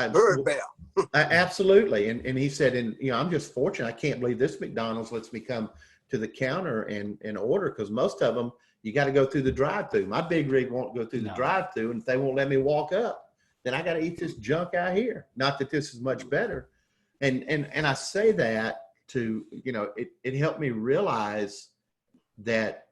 [SPEAKER 3] absolutely. And he said, and you know, I'm just fortunate. I can't believe this McDonald's lets me come to the counter and order, because most of them, you got to go through the drive-through. My big rig won't go through the drive-through, and if they won't let me walk up, then I got to eat this junk out here. Not that this is much better. And I say that to, you know, it helped me realize that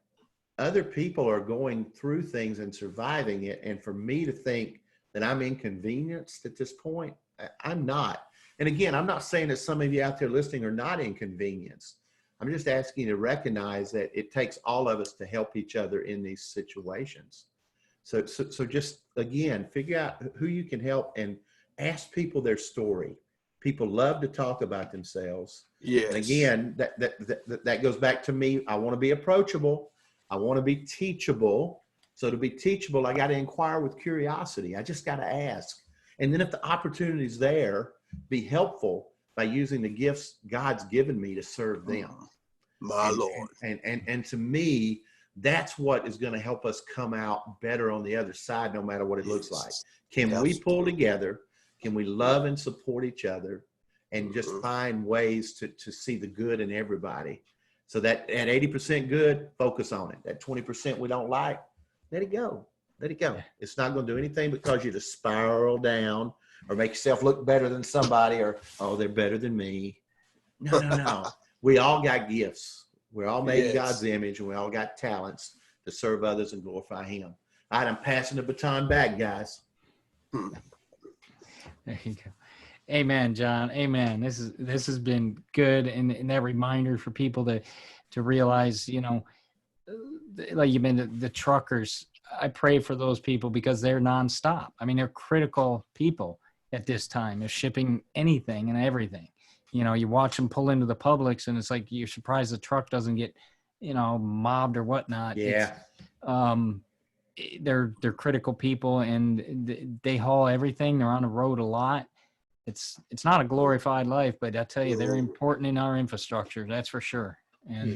[SPEAKER 3] other people are going through things and surviving it. And for me to think that I'm inconvenienced at this point, I'm not. And again, I'm not saying that some of you out there listening are not inconvenienced. I'm just asking you to recognize that it takes all of us to help each other in these situations. So just, again, figure out who you can help and ask people their story. People love to talk about themselves.
[SPEAKER 1] Yes.
[SPEAKER 3] And again, that goes back to me. I want to be approachable. I want to be teachable. So to be teachable, I got to inquire with curiosity. I just got to ask. And then if the opportunity is there, be helpful by using the gifts God's given me to serve them.
[SPEAKER 1] My Lord.
[SPEAKER 3] And to me, that's what is going to help us come out better on the other side, no matter what it looks like. Can we pull together? Can we love and support each other and just find ways to see the good in everybody? So that at 80% good, focus on it. That 20% we don't like, let it go. Let it go. It's not going to do anything but cause you to spiral down or make yourself look better than somebody or, oh, they're better than me. No, no, no. We all got gifts. We're all made in God's image, and we all got talents to serve others and glorify Him. All right, I'm passing the baton back, guys.
[SPEAKER 2] There you go. Amen, John. Amen. This has been good, and that reminder for people to realize, you know, like you mentioned, the truckers. I pray for those people because they're nonstop. I mean, they're critical people at this time. They're shipping anything and everything. You know, you watch them pull into the Publix, and it's like you're surprised the truck doesn't get, you know, mobbed or whatnot.
[SPEAKER 3] Yeah.
[SPEAKER 2] They're critical people, and they haul everything. They're on the road a lot. It's not a glorified life, but I tell you, they're important in our infrastructure. That's for sure. And,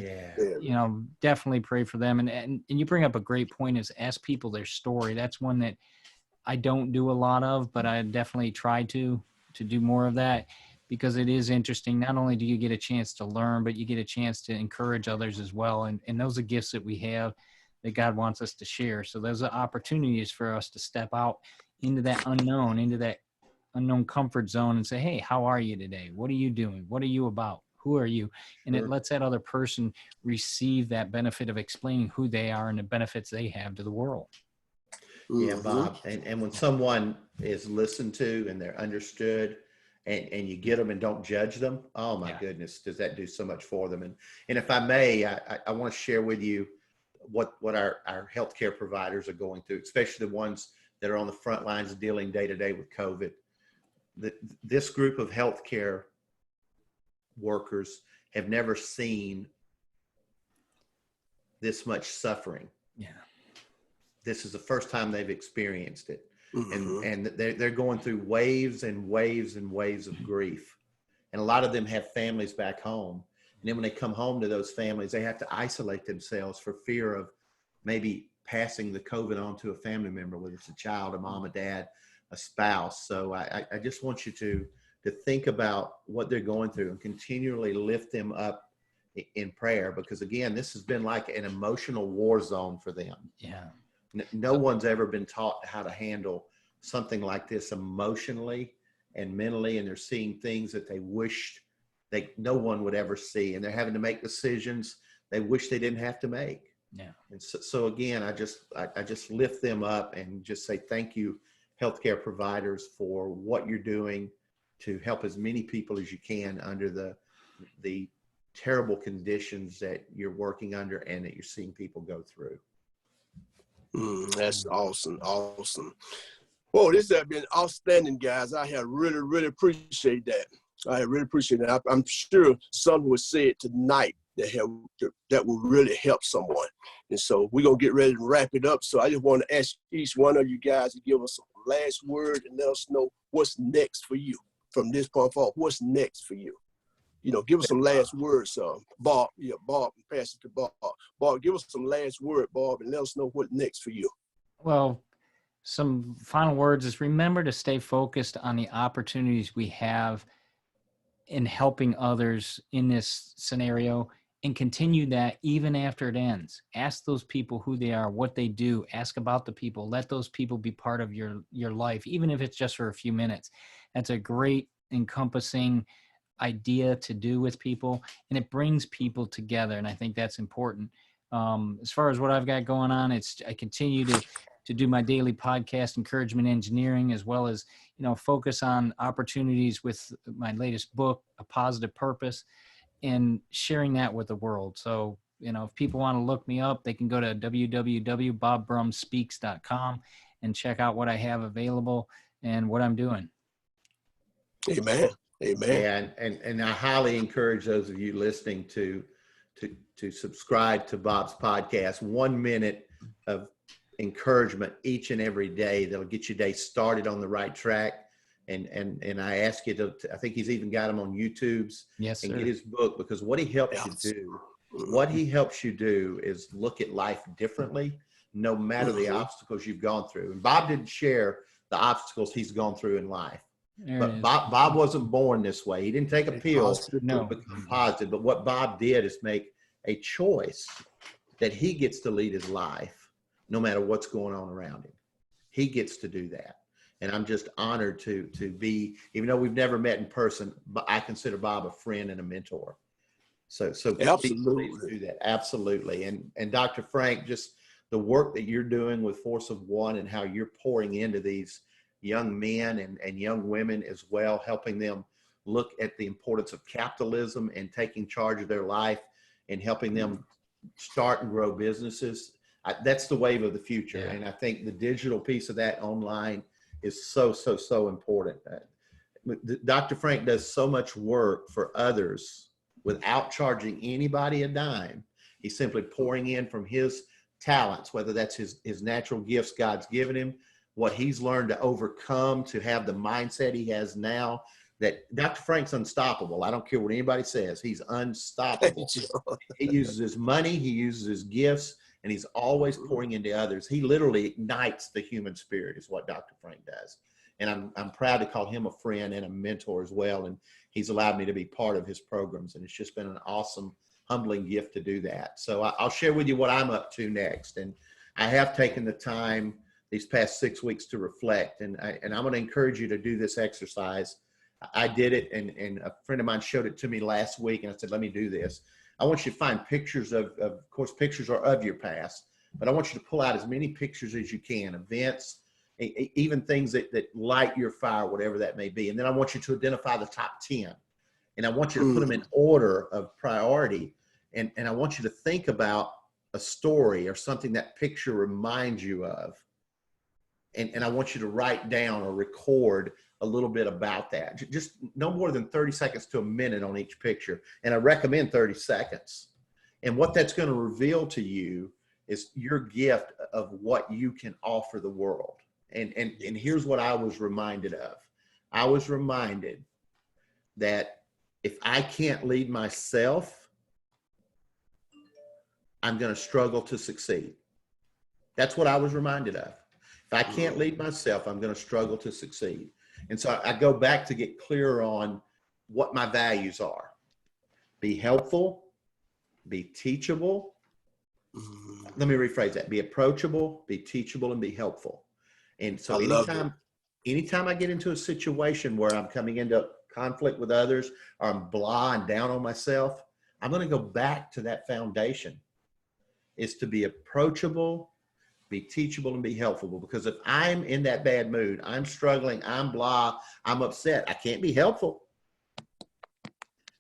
[SPEAKER 2] you know, definitely pray for them. And you bring up a great point, is ask people their story. That's one that I don't do a lot of, but I definitely try to do more of that, because it is interesting. Not only do you get a chance to learn, but you get a chance to encourage others as well. And those are gifts that we have that God wants us to share. So those are opportunities for us to step out into that unknown comfort zone and say, hey, how are you today? What are you doing? What are you about? Who are you? And it lets that other person receive that benefit of explaining who they are and the benefits they have to the world.
[SPEAKER 3] Yeah, Bob. And when someone is listened to and they're understood, and you get them and don't judge them, oh my goodness, does that do so much for them? And if I may, I want to share with you what our healthcare providers are going through, especially the ones that are on the front lines dealing day to day with COVID. This group of healthcare workers have never seen this much suffering. Yeah. This is the first time they've experienced it. And they're going through waves and waves and waves of grief. And a lot of them have families back home. And then when they come home to those families, they have to isolate themselves for fear of maybe passing the COVID on to a family member, whether it's a child, a mom, a dad, a spouse. So I just want you to think about what they're going through and continually lift them up in prayer, because again, this has been like an emotional war zone for them. Yeah. No one's ever been taught how to handle something like this emotionally and mentally, and they're seeing things that they wished no one would ever see, and they're having to make decisions they wish they didn't have to make. Yeah. And so again, I just lift them up and just say thank you, healthcare providers, for what you're doing to help as many people as you can under the terrible conditions that you're working under and that you're seeing people go through.
[SPEAKER 1] That's awesome. Awesome. Well, this has been outstanding, guys. I have really appreciate that. I really appreciate that. I'm sure some will say it tonight that will really help someone. And so we're going to get ready to wrap it up. So I just want to ask each one of you guys to give us some last word and let us know what's next for you from this point forward. What's next for you? You know, give us some last words. Bob, pass it to Bob. Bob, give us some last word, Bob, and let us know what's next for you.
[SPEAKER 2] Well, some final words is remember to stay focused on the opportunities we have in helping others in this scenario, and continue that even after it ends. Ask those people who they are, what they do. Ask about the people. Let those people be part of your life, even if it's just for a few minutes. That's a great encompassing idea to do with people, and it brings people together, and I think that's important. As far as what I've got going on, I continue to do my daily podcast, Encouragement Engineering, as well as, you know, focus on opportunities with my latest book, A Positive Purpose, and sharing that with the world. So, you know, if people want to look me up, they can go to www.bobbrummspeaks.com and check out what I have available and what I'm doing.
[SPEAKER 1] Amen. Amen.
[SPEAKER 3] Yeah, and I highly encourage those of you listening to subscribe to Bob's podcast. 1 minute of encouragement each and every day that'll get your day started on the right track. And I ask you to, I think he's even got them on YouTube's.
[SPEAKER 2] Yes,
[SPEAKER 3] and
[SPEAKER 2] sir.
[SPEAKER 3] Get his book, because what he helps you do is look at life differently, no matter the obstacles you've gone through. And Bob didn't share the obstacles he's gone through in life. But Bob wasn't born this way. He didn't take a pill to become positive. But what Bob did is make a choice that he gets to lead his life no matter what's going on around him. He gets to do that. And I'm just honored to be, even though we've never met in person, but I consider Bob a friend and a mentor. So
[SPEAKER 1] Absolutely.
[SPEAKER 3] please do that. Absolutely. And Dr. Frank, just the work that you're doing with Force of One and how you're pouring into these young men and young women as well, helping them look at the importance of capitalism and taking charge of their life and helping them start and grow businesses. That's the wave of the future.
[SPEAKER 2] Yeah.
[SPEAKER 3] And I think the digital piece of that online is so important. Dr. Frank does so much work for others without charging anybody a dime. He's simply pouring in from his talents, whether that's his natural gifts God's given him, what he's learned to overcome, to have the mindset he has now. That Dr. Frank's unstoppable. I don't care what anybody says. He's unstoppable. He uses his money, he uses his gifts, and he's always pouring into others. He literally ignites the human spirit is what Dr. Frank does. And I'm proud to call him a friend and a mentor as well. And he's allowed me to be part of his programs. And it's just been an awesome, humbling gift to do that. So I'll share with you what I'm up to next. And I have taken the time these past 6 weeks to reflect. And I'm going to encourage you to do this exercise. I did it, and a friend of mine showed it to me last week, and I said, let me do this. I want you to find pictures of course, pictures are of your past, but I want you to pull out as many pictures as you can, events, even things that light your fire, whatever that may be. And then I want you to identify the top 10, and I want you to put them in order of priority. And I want you to think about a story or something that picture reminds you of. And I want you to write down or record a little bit about that. Just no more than 30 seconds to a minute on each picture. And I recommend 30 seconds. And what that's going to reveal to you is your gift of what you can offer the world. And here's what I was reminded of. I was reminded that if I can't lead myself, I'm going to struggle to succeed. That's what I was reminded of. If I can't lead myself, I'm going to struggle to succeed. And so I go back to get clearer on what my values are. Be helpful, be teachable. Let me rephrase that. Be approachable, be teachable, and be helpful. And so anytime I get into a situation where I'm coming into conflict with others, or I'm blah and down on myself, I'm going to go back to that foundation. Is to be approachable, be teachable, and be helpful. Because if I'm in that bad mood, I'm struggling, I'm blah, I'm upset, I can't be helpful.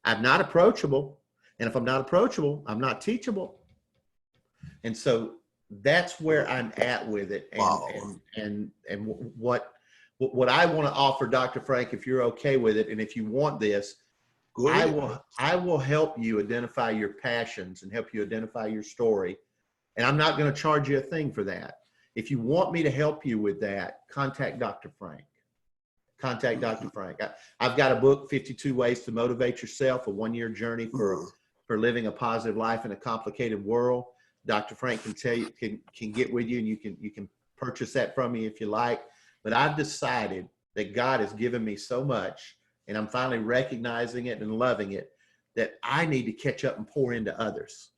[SPEAKER 3] I'm not approachable. And if I'm not approachable, I'm not teachable. And so that's where I'm at with it. And what I want to offer, Dr. Frank, if you're okay with it, and if you want this, I will help you identify your passions and help you identify your story. And I'm not going to charge you a thing for that. If you want me to help you with that, contact Dr. Frank. Contact Dr. Frank. I've got a book, 52 Ways to Motivate Yourself, a 1-year journey for living a positive life in a complicated world. Dr. Frank can tell you, can get with you, and you can purchase that from me if you like. But I've decided that God has given me so much, and I'm finally recognizing it and loving it, that I need to catch up and pour into others.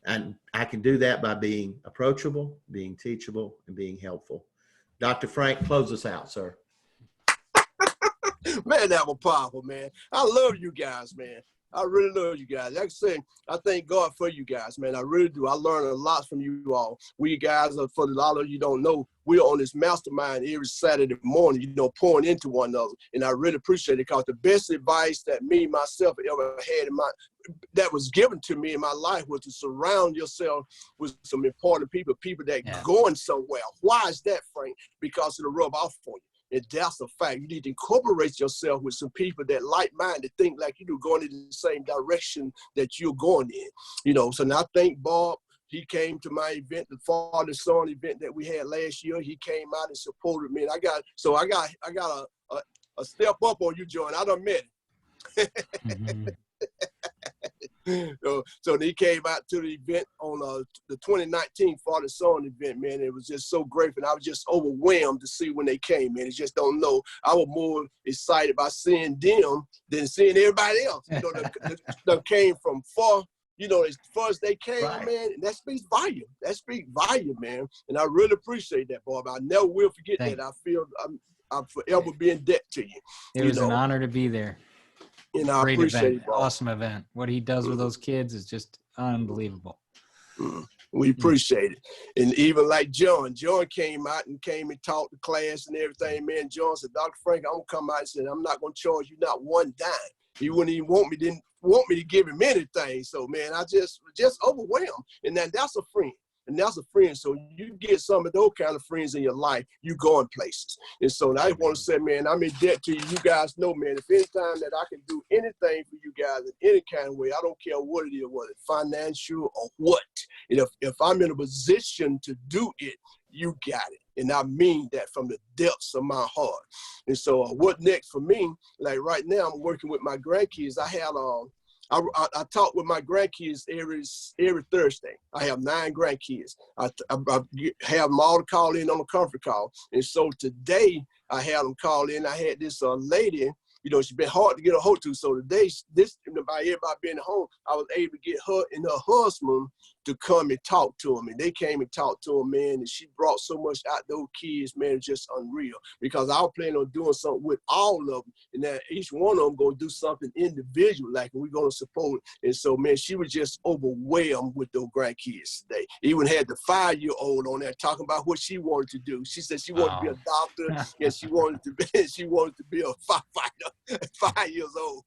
[SPEAKER 3] And I can do that by being approachable, being teachable, and being helpful. Dr. Frank, close us out, sir.
[SPEAKER 1] Man, that was powerful, man. I love you guys, man. I really love you guys. Like I said, I thank God for you guys, man. I really do. I learned a lot from you all. We guys, for a lot of you don't know, we're on this mastermind every Saturday morning, pouring into one another. And I really appreciate it, because the best advice that me, myself, ever had that was given to me in my life was to surround yourself with some important people that going somewhere. Why is that, Frank? Because it'll rub off on you. And that's a fact. You need to incorporate yourself with some people that like-minded, think like you do, going in the same direction that you're going in. So now I thank Bob. He came to my event, the father-son event that we had last year. He came out and supported me. And I got a step up on you, John. I done met him. So he came out to the event on the 2019 father-son event, man. It was just so grateful. And I was just overwhelmed to see when they came, man. You just don't know. I was more excited by seeing them than seeing everybody else. That came from far as far as they came,
[SPEAKER 3] Right.
[SPEAKER 1] man, and that speaks volume. That speaks volume, man. And I really appreciate that, Bob. I never will forget that. I feel I'm forever be in debt to you.
[SPEAKER 2] It was an honor to be there.
[SPEAKER 1] And I
[SPEAKER 2] Great
[SPEAKER 1] appreciate
[SPEAKER 2] event.
[SPEAKER 1] it, Bob.
[SPEAKER 2] Awesome event. What he does with those kids is just unbelievable.
[SPEAKER 1] We appreciate it. And even like John came out and taught the class and everything, man. John said, Dr. Frank, I'm going to come out and say, I'm not going to charge you not one dime. He wouldn't even didn't want me to give him anything. So, man, I just overwhelmed. And that's a friend. And that's a friend. So you get some of those kind of friends in your life, you going places. And so I want to say, man, I'm in debt to you. You guys know, man, if any time that I can do anything for you guys in any kind of way, I don't care what it is, whether it's financial or what. And if I'm in a position to do it, you got it. And I mean that from the depths of my heart. And so what next for me, like right now, I'm working with my grandkids. I talk with my grandkids every Thursday. I have 9 grandkids. I have them all to call in on a conference call. And so today I had them call in. I had this lady, she's been hard to get a hold to. So today, by everybody being home, I was able to get her and her husband to come and talk to them. And they came and talked to them, man. And she brought so much out those kids, man, it's just unreal. Because I was planning on doing something with all of them. And that each one of them going to do something individual, like, and we're going to support. And so, man, she was just overwhelmed with those grandkids today. Even had the 5-year-old on there talking about what she wanted to do. She said she wanted to be a doctor and she wanted to be a firefighter. 5 years old.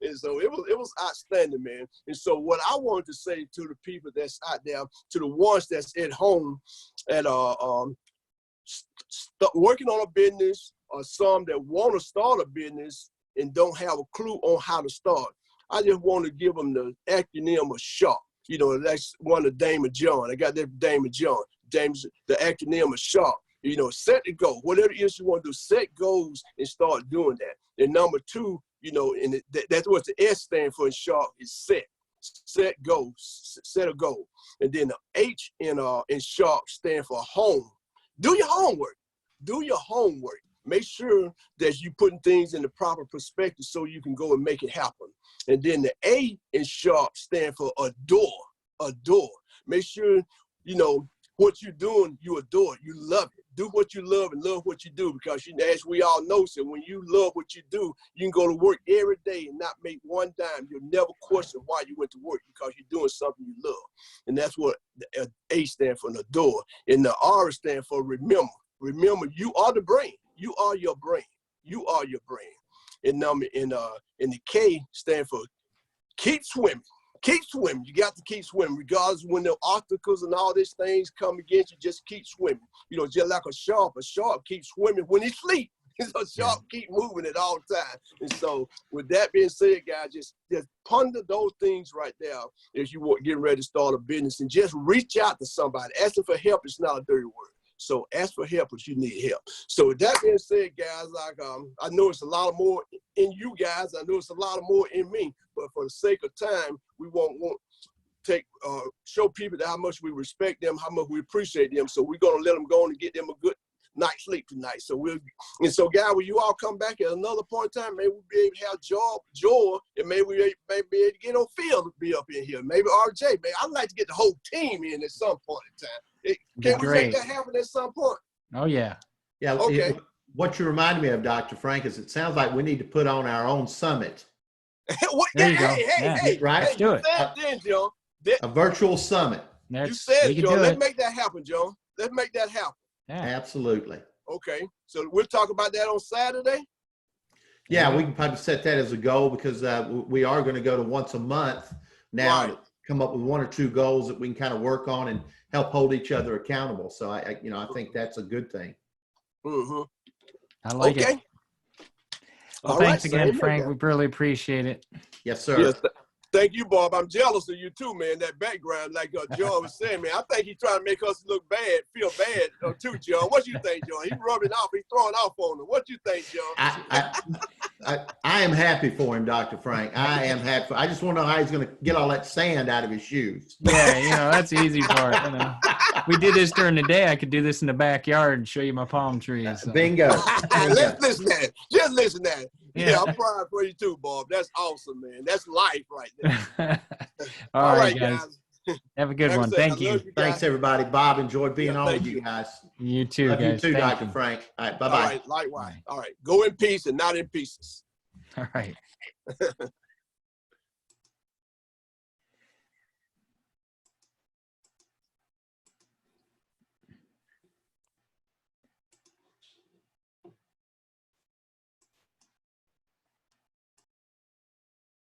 [SPEAKER 1] And so it was outstanding, man. And so what I wanted to say to the people that's out there, to the ones that's at home and working on a business, or some that want to start a business and don't have a clue on how to start, I just want to give them the acronym of SHARP. That's one of Damon John. I got that Damon John. The acronym of SHARP. Set the goal. Whatever it is you want to do, set goals and start doing that. And number 2, and that's what the S stand for in SHARP is set. Set goals, set a goal. And then the H in SHARP stand for home. Do your homework. Do your homework. Make sure that you're putting things in the proper perspective so you can go and make it happen. And then the A in SHARP stand for adore. Adore. Make sure, what you're doing, you adore it. You love it. Do what you love and love what you do, because as we all know, so when you love what you do, you can go to work every day and not make one dime. You'll never question why you went to work, because you're doing something you love. And that's what the A stands for, adore. And the R stands for remember. Remember, you are the brain. You are your brain. You are your brain. And the K stand for keep swimming. Keep swimming. You got to keep swimming, regardless when the obstacles and all these things come against you. Just keep swimming. Just like a shark keeps swimming when he sleeps. A shark keep moving at all time. And so, with that being said, guys, just ponder those things right there as you want getting ready to start a business, and just reach out to somebody. Asking for help is not a dirty word. So ask for help if you need help. So with that being said, guys, I know it's a lot more in you guys. I know it's a lot more in me. But for the sake of time, we won't take show people how much we respect them, how much we appreciate them. So we're gonna let them go and get them a good night's sleep tonight. So guys, when you all come back at another point in time, maybe we'll be able to have Joy, and maybe we may be able to get on field to be up in here. Maybe RJ. Maybe I'd like to get the whole team in at some point in time. Can we make that happen at some point?
[SPEAKER 2] Oh, yeah.
[SPEAKER 3] Yeah.
[SPEAKER 1] Okay.
[SPEAKER 3] What you reminded me of, Dr. Frank, is it sounds like we need to put on our own summit.
[SPEAKER 2] There you go.
[SPEAKER 1] Hey,
[SPEAKER 3] right?
[SPEAKER 2] Let's do it.
[SPEAKER 1] John.
[SPEAKER 3] A virtual summit.
[SPEAKER 1] You said it, John. Let's make that happen, John. Let's make that happen.
[SPEAKER 2] Yeah.
[SPEAKER 3] Absolutely.
[SPEAKER 1] Okay. So we'll talk about that on Saturday?
[SPEAKER 3] Yeah, we can probably set that as a goal, because we are going to go to once a month now.
[SPEAKER 1] Right.
[SPEAKER 3] Come up with 1 or 2 goals that we can kind of work on and help hold each other accountable. So I think that's a good thing.
[SPEAKER 1] Mm-hmm.
[SPEAKER 2] I like it. Well, thanks again, Frank. We really appreciate it.
[SPEAKER 3] Yes, sir.
[SPEAKER 1] Yes, thank you, Bob. I'm jealous of you too, man. That background, like John was saying, man. I think he's trying to make us feel bad too, John. What you think, John? He's rubbing off. He's throwing off on him. What you think, John?
[SPEAKER 3] I am happy for him, Dr. Frank. I am happy. I just want to know how he's going to get all that sand out of his shoes.
[SPEAKER 2] Yeah, that's the easy part. we did this during the day, I could do this in the backyard and show you my palm trees. So.
[SPEAKER 3] Bingo.
[SPEAKER 1] Let's listen to that. Just listen to that.
[SPEAKER 2] Yeah.
[SPEAKER 1] Yeah, I'm proud for you too, Bob. That's awesome, man. That's life right there.
[SPEAKER 2] All right, guys. Have a good one. Thank you.
[SPEAKER 3] Thanks, everybody. Bob, enjoyed being on with you guys.
[SPEAKER 2] You too,
[SPEAKER 3] Love
[SPEAKER 2] guys.
[SPEAKER 3] you too,
[SPEAKER 2] Thank
[SPEAKER 3] Dr.
[SPEAKER 2] you.
[SPEAKER 3] Frank. All right,
[SPEAKER 1] All
[SPEAKER 3] bye-bye.
[SPEAKER 1] right, likewise. All right, go in peace and not in pieces.
[SPEAKER 2] All right.